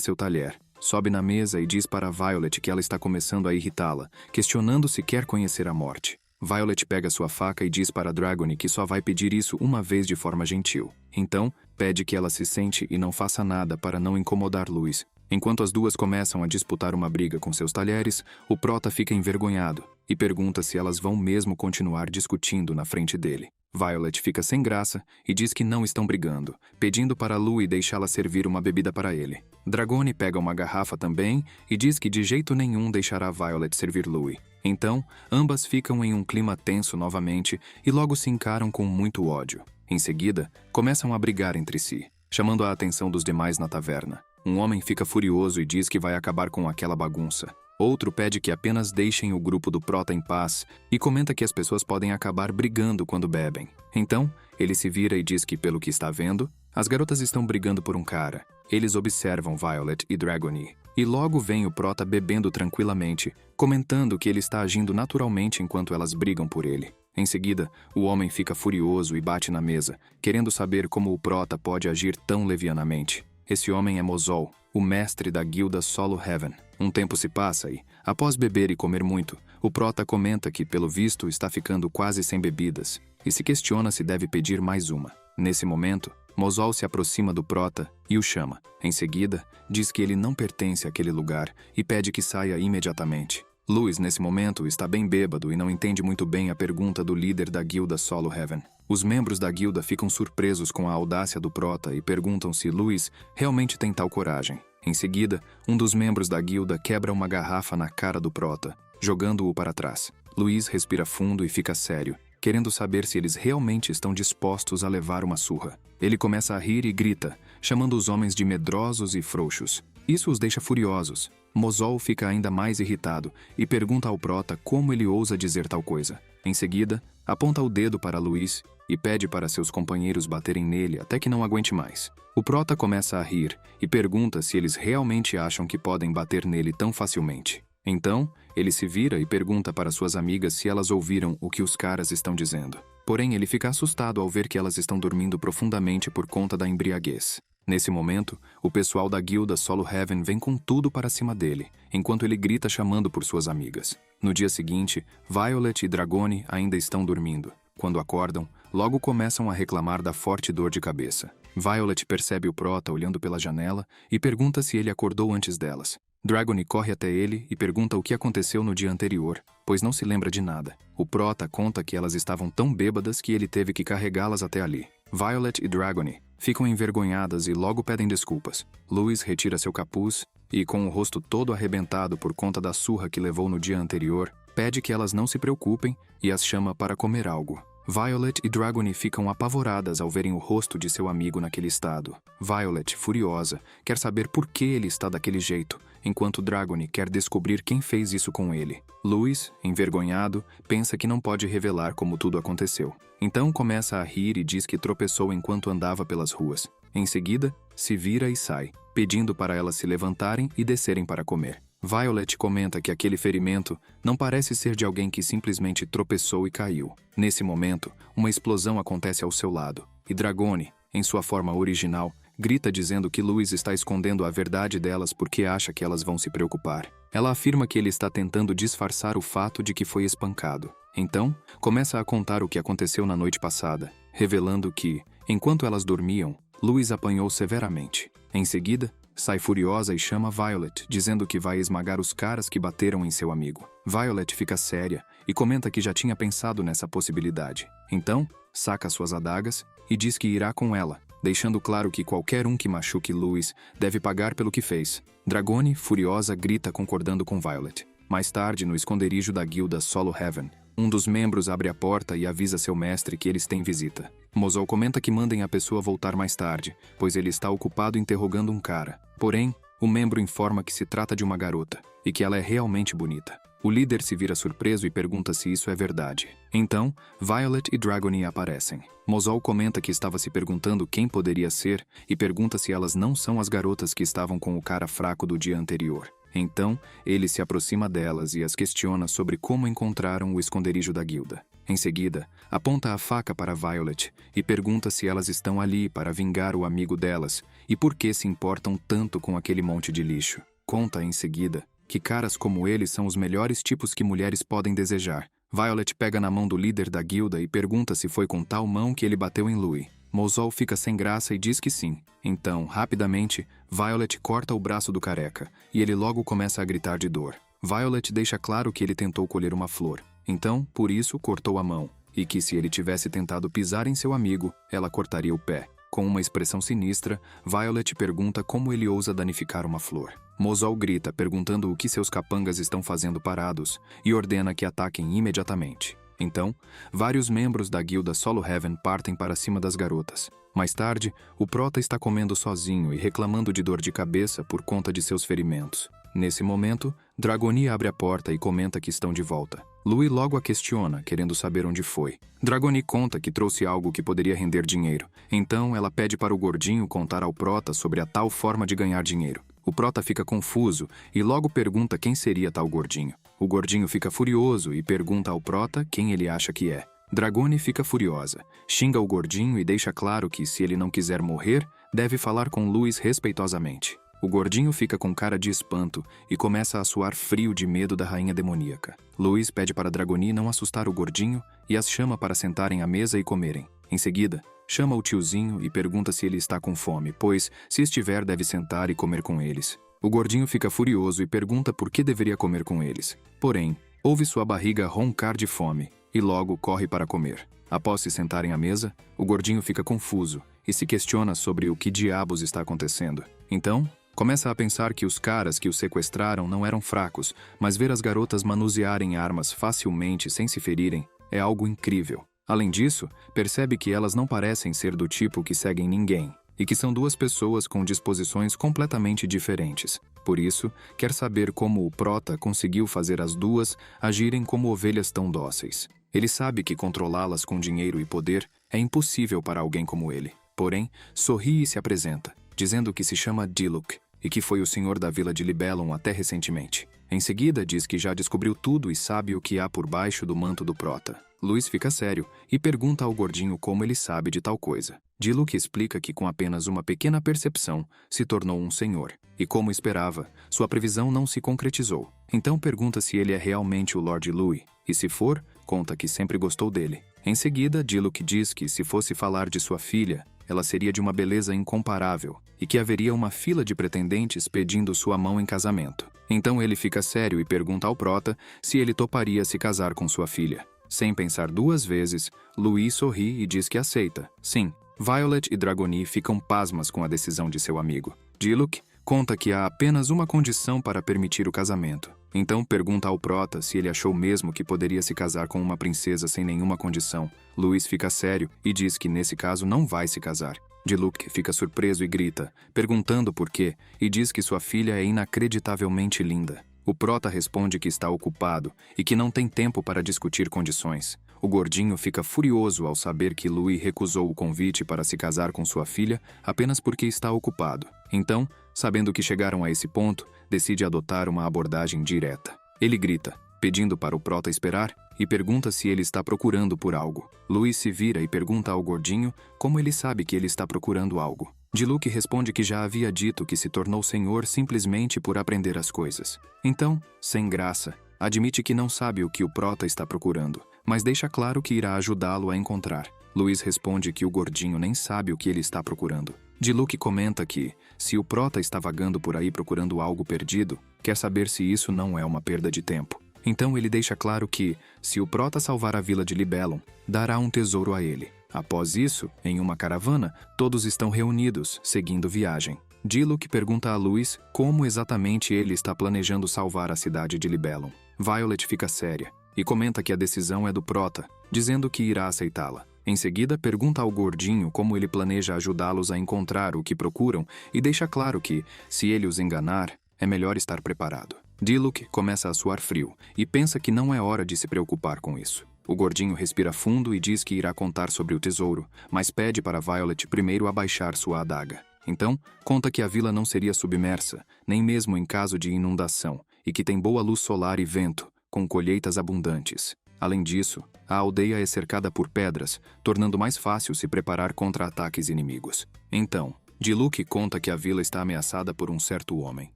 seu talher. Sobe na mesa e diz para Violet que ela está começando a irritá-la, questionando se quer conhecer a morte. Violet pega sua faca e diz para Dragony que só vai pedir isso uma vez de forma gentil. Então, pede que ela se sente e não faça nada para não incomodar Louis. Enquanto as duas começam a disputar uma briga com seus talheres, o Prota fica envergonhado e pergunta se elas vão mesmo continuar discutindo na frente dele. Violet fica sem graça e diz que não estão brigando, pedindo para Louis deixá-la servir uma bebida para ele. Dragony pega uma garrafa também e diz que de jeito nenhum deixará Violet servir Louis. Então, ambas ficam em um clima tenso novamente e logo se encaram com muito ódio. Em seguida, começam a brigar entre si, chamando a atenção dos demais na taverna. Um homem fica furioso e diz que vai acabar com aquela bagunça. Outro pede que apenas deixem o grupo do Prota em paz e comenta que as pessoas podem acabar brigando quando bebem. Então, ele se vira e diz que, pelo que está vendo, as garotas estão brigando por um cara. Eles observam Violet e Dragony. E logo vem o Prota bebendo tranquilamente, comentando que ele está agindo naturalmente enquanto elas brigam por ele. Em seguida, o homem fica furioso e bate na mesa, querendo saber como o Prota pode agir tão levianamente. Esse homem é Mozol, o mestre da guilda Solo Heaven. Um tempo se passa e, após beber e comer muito, o Prota comenta que, pelo visto, está ficando quase sem bebidas e se questiona se deve pedir mais uma. Nesse momento, Mozol se aproxima do Prota e o chama. Em seguida, diz que ele não pertence àquele lugar e pede que saia imediatamente. Louis, nesse momento, está bem bêbado e não entende muito bem a pergunta do líder da guilda Solo Heaven. Os membros da guilda ficam surpresos com a audácia do Prota e perguntam se Louis realmente tem tal coragem. Em seguida, um dos membros da guilda quebra uma garrafa na cara do Prota, jogando-o para trás. Louis respira fundo e fica sério, querendo saber se eles realmente estão dispostos a levar uma surra. Ele começa a rir e grita, chamando os homens de medrosos e frouxos. Isso os deixa furiosos. Mozol fica ainda mais irritado e pergunta ao Prota como ele ousa dizer tal coisa. Em seguida, aponta o dedo para Louis e pede para seus companheiros baterem nele até que não aguente mais. O Prota começa a rir e pergunta se eles realmente acham que podem bater nele tão facilmente. Então, ele se vira e pergunta para suas amigas se elas ouviram o que os caras estão dizendo. Porém, ele fica assustado ao ver que elas estão dormindo profundamente por conta da embriaguez. Nesse momento, o pessoal da guilda Solo Heaven vem com tudo para cima dele, enquanto ele grita chamando por suas amigas. No dia seguinte, Violet e Dragony ainda estão dormindo. Quando acordam, logo começam a reclamar da forte dor de cabeça. Violet percebe o Prota olhando pela janela e pergunta se ele acordou antes delas. Dragony corre até ele e pergunta o que aconteceu no dia anterior, pois não se lembra de nada. O Prota conta que elas estavam tão bêbadas que ele teve que carregá-las até ali. Violet e Dragony ficam envergonhadas e logo pedem desculpas. Louis retira seu capuz e, com o rosto todo arrebentado por conta da surra que levou no dia anterior, pede que elas não se preocupem e as chama para comer algo. Violet e Dragony ficam apavoradas ao verem o rosto de seu amigo naquele estado. Violet, furiosa, quer saber por que ele está daquele jeito, enquanto Dragony quer descobrir quem fez isso com ele. Louis, envergonhado, pensa que não pode revelar como tudo aconteceu. Então começa a rir e diz que tropeçou enquanto andava pelas ruas. Em seguida, se vira e sai, pedindo para elas se levantarem e descerem para comer. Violet comenta que aquele ferimento não parece ser de alguém que simplesmente tropeçou e caiu. Nesse momento, uma explosão acontece ao seu lado, e Dragony, em sua forma original, grita dizendo que Louis está escondendo a verdade delas porque acha que elas vão se preocupar. Ela afirma que ele está tentando disfarçar o fato de que foi espancado. Então, começa a contar o que aconteceu na noite passada, revelando que, enquanto elas dormiam, Louis apanhou severamente. Em seguida, sai furiosa e chama Violet, dizendo que vai esmagar os caras que bateram em seu amigo. Violet fica séria e comenta que já tinha pensado nessa possibilidade. Então, saca suas adagas e diz que irá com ela, deixando claro que qualquer um que machuque Louis deve pagar pelo que fez. Dragoni, furiosa, grita concordando com Violet. Mais tarde, no esconderijo da guilda Solo Heaven, um dos membros abre a porta e avisa seu mestre que eles têm visita. Mozol comenta que mandem a pessoa voltar mais tarde, pois ele está ocupado interrogando um cara. Porém, o membro informa que se trata de uma garota, e que ela é realmente bonita. O líder se vira surpreso e pergunta se isso é verdade. Então, Violet e Dragoni aparecem. Mozol comenta que estava se perguntando quem poderia ser e pergunta se elas não são as garotas que estavam com o cara fraco do dia anterior. Então, ele se aproxima delas e as questiona sobre como encontraram o esconderijo da guilda. Em seguida, aponta a faca para Violet e pergunta se elas estão ali para vingar o amigo delas e por que se importam tanto com aquele monte de lixo. Conta em seguida que caras como ele são os melhores tipos que mulheres podem desejar. Violet pega na mão do líder da guilda e pergunta se foi com tal mão que ele bateu em Louis. Mozol fica sem graça e diz que sim. Então, rapidamente, Violet corta o braço do careca, e ele logo começa a gritar de dor. Violet deixa claro que ele tentou colher uma flor, então, por isso, cortou a mão, e que se ele tivesse tentado pisar em seu amigo, ela cortaria o pé. Com uma expressão sinistra, Violet pergunta como ele ousa danificar uma flor. Mozol grita, perguntando o que seus capangas estão fazendo parados, e ordena que ataquem imediatamente. Então, vários membros da guilda Solo Heaven partem para cima das garotas. Mais tarde, o prota está comendo sozinho e reclamando de dor de cabeça por conta de seus ferimentos. Nesse momento, Dragoni abre a porta e comenta que estão de volta. Louis logo a questiona, querendo saber onde foi. Dragoni conta que trouxe algo que poderia render dinheiro. Então, ela pede para o gordinho contar ao prota sobre a tal forma de ganhar dinheiro. O prota fica confuso e logo pergunta quem seria tal gordinho. O gordinho fica furioso e pergunta ao prota quem ele acha que é. Dragoni fica furiosa, xinga o gordinho e deixa claro que, se ele não quiser morrer, deve falar com Louis respeitosamente. O gordinho fica com cara de espanto e começa a suar frio de medo da rainha demoníaca. Louis pede para Dragoni não assustar o gordinho e as chama para sentarem à mesa e comerem. Em seguida, chama o tiozinho e pergunta se ele está com fome, pois, se estiver, deve sentar e comer com eles. O gordinho fica furioso e pergunta por que deveria comer com eles. Porém, ouve sua barriga roncar de fome e logo corre para comer. Após se sentarem à mesa, o gordinho fica confuso e se questiona sobre o que diabos está acontecendo. Então, começa a pensar que os caras que o sequestraram não eram fracos, mas ver as garotas manusearem armas facilmente sem se ferirem é algo incrível. Além disso, percebe que elas não parecem ser do tipo que seguem ninguém, e que são duas pessoas com disposições completamente diferentes. Por isso, quer saber como o prota conseguiu fazer as duas agirem como ovelhas tão dóceis. Ele sabe que controlá-las com dinheiro e poder é impossível para alguém como ele. Porém, sorri e se apresenta, dizendo que se chama Diluc e que foi o senhor da vila de Libellum até recentemente. Em seguida, diz que já descobriu tudo e sabe o que há por baixo do manto do prota. Louis fica sério e pergunta ao gordinho como ele sabe de tal coisa. Diluc explica que com apenas uma pequena percepção se tornou um senhor, e como esperava, sua previsão não se concretizou. Então pergunta se ele é realmente o Lord Louis, e se for, conta que sempre gostou dele. Em seguida, Diluc diz que se fosse falar de sua filha, ela seria de uma beleza incomparável, e que haveria uma fila de pretendentes pedindo sua mão em casamento. Então ele fica sério e pergunta ao prota se ele toparia se casar com sua filha. Sem pensar duas vezes, Louis sorri e diz que aceita. Sim, Violet e Dragoni ficam pasmas com a decisão de seu amigo. Diluc conta que há apenas uma condição para permitir o casamento. Então pergunta ao prota se ele achou mesmo que poderia se casar com uma princesa sem nenhuma condição. Louis fica sério e diz que nesse caso não vai se casar. Diluc fica surpreso e grita, perguntando por quê, e diz que sua filha é inacreditavelmente linda. O prota responde que está ocupado e que não tem tempo para discutir condições. O gordinho fica furioso ao saber que Louis recusou o convite para se casar com sua filha apenas porque está ocupado. Então, sabendo que chegaram a esse ponto, decide adotar uma abordagem direta. Ele grita, pedindo para o prota esperar, e pergunta se ele está procurando por algo. Louis se vira e pergunta ao gordinho como ele sabe que ele está procurando algo. Diluc responde que já havia dito que se tornou senhor simplesmente por aprender as coisas. Então, sem graça, admite que não sabe o que o prota está procurando, mas deixa claro que irá ajudá-lo a encontrar. Louis responde que o gordinho nem sabe o que ele está procurando. Diluc comenta que, se o prota está vagando por aí procurando algo perdido, quer saber se isso não é uma perda de tempo. Então ele deixa claro que, se o prota salvar a vila de Libellum, dará um tesouro a ele. Após isso, em uma caravana, todos estão reunidos, seguindo viagem. Diluc pergunta a Louis como exatamente ele está planejando salvar a cidade de Libellum. Violet fica séria e comenta que a decisão é do Prota, dizendo que irá aceitá-la. Em seguida, pergunta ao gordinho como ele planeja ajudá-los a encontrar o que procuram e deixa claro que, se ele os enganar, é melhor estar preparado. Diluc começa a suar frio e pensa que não é hora de se preocupar com isso. O gordinho respira fundo e diz que irá contar sobre o tesouro, mas pede para Violet primeiro abaixar sua adaga. Então, conta que a vila não seria submersa, nem mesmo em caso de inundação, e que tem boa luz solar e vento, com colheitas abundantes. Além disso, a aldeia é cercada por pedras, tornando mais fácil se preparar contra ataques inimigos. Então, Diluc conta que a vila está ameaçada por um certo homem.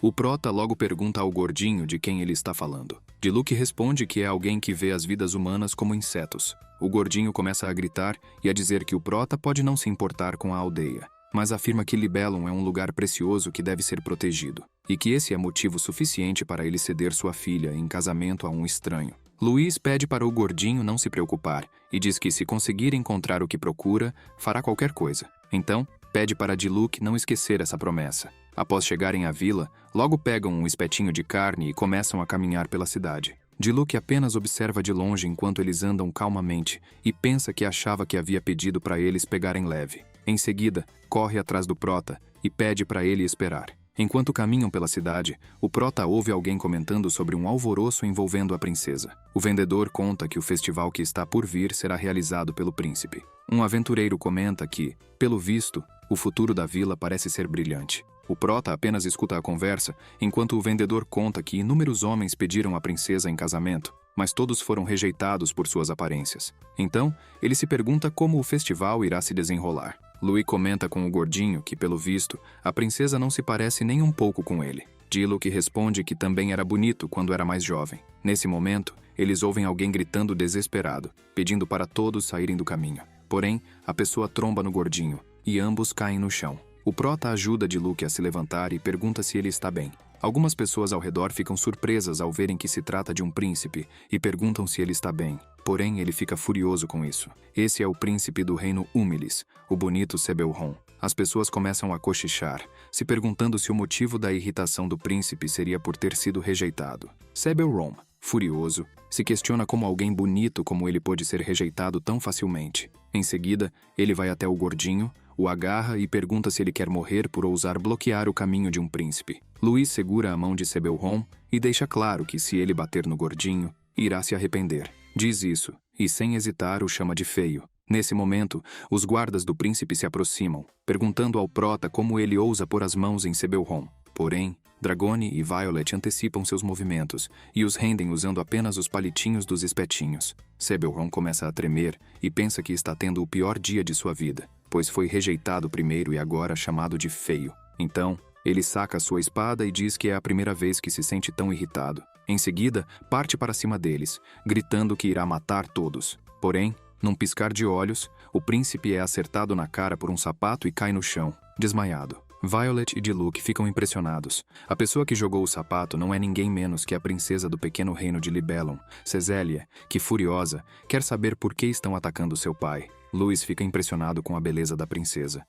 O Prota logo pergunta ao gordinho de quem ele está falando. Diluc responde que é alguém que vê as vidas humanas como insetos. O gordinho começa a gritar e a dizer que o Prota pode não se importar com a aldeia, mas afirma que Libellum é um lugar precioso que deve ser protegido, e que esse é motivo suficiente para ele ceder sua filha em casamento a um estranho. Louis pede para o gordinho não se preocupar e diz que se conseguir encontrar o que procura, fará qualquer coisa. Então, pede para Diluc não esquecer essa promessa. Após chegarem à vila, logo pegam um espetinho de carne e começam a caminhar pela cidade. Diluc apenas observa de longe enquanto eles andam calmamente e pensa que achava que havia pedido para eles pegarem leve. Em seguida, corre atrás do Prota e pede para ele esperar. Enquanto caminham pela cidade, o Prota ouve alguém comentando sobre um alvoroço envolvendo a princesa. O vendedor conta que o festival que está por vir será realizado pelo príncipe. Um aventureiro comenta que, pelo visto, o futuro da vila parece ser brilhante. O Prota apenas escuta a conversa, enquanto o vendedor conta que inúmeros homens pediram a princesa em casamento, mas todos foram rejeitados por suas aparências. Então, ele se pergunta como o festival irá se desenrolar. Louis comenta com o gordinho que, pelo visto, a princesa não se parece nem um pouco com ele. Diluc responde que também era bonito quando era mais jovem. Nesse momento, eles ouvem alguém gritando desesperado, pedindo para todos saírem do caminho. Porém, a pessoa tromba no gordinho, e ambos caem no chão. O Prota ajuda Diluc a se levantar e pergunta se ele está bem. Algumas pessoas ao redor ficam surpresas ao verem que se trata de um príncipe e perguntam se ele está bem. Porém, ele fica furioso com isso. Esse é o príncipe do reino Humilys, o bonito Sebelhom. As pessoas começam a cochichar, se perguntando se o motivo da irritação do príncipe seria por ter sido rejeitado. Sebelhom, furioso, se questiona como alguém bonito como ele pôde ser rejeitado tão facilmente. Em seguida, ele vai até o gordinho, o agarra e pergunta se ele quer morrer por ousar bloquear o caminho de um príncipe. Louis segura a mão de Sebelhom e deixa claro que se ele bater no gordinho, irá se arrepender. Diz isso, e sem hesitar o chama de feio. Nesse momento, os guardas do príncipe se aproximam, perguntando ao Prota como ele ousa pôr as mãos em Sebelhom. Porém, Dragone e Violet antecipam seus movimentos e os rendem usando apenas os palitinhos dos espetinhos. Sebelhom começa a tremer e pensa que está tendo o pior dia de sua vida, pois foi rejeitado primeiro e agora chamado de feio. Então, ele saca sua espada e diz que é a primeira vez que se sente tão irritado. Em seguida, parte para cima deles, gritando que irá matar todos. Porém, num piscar de olhos, o príncipe é acertado na cara por um sapato e cai no chão, desmaiado. Violet e Diluc ficam impressionados. A pessoa que jogou o sapato não é ninguém menos que a princesa do pequeno reino de Libellum, Cesélia, que, furiosa, quer saber por que estão atacando seu pai. Louis fica impressionado com a beleza da princesa.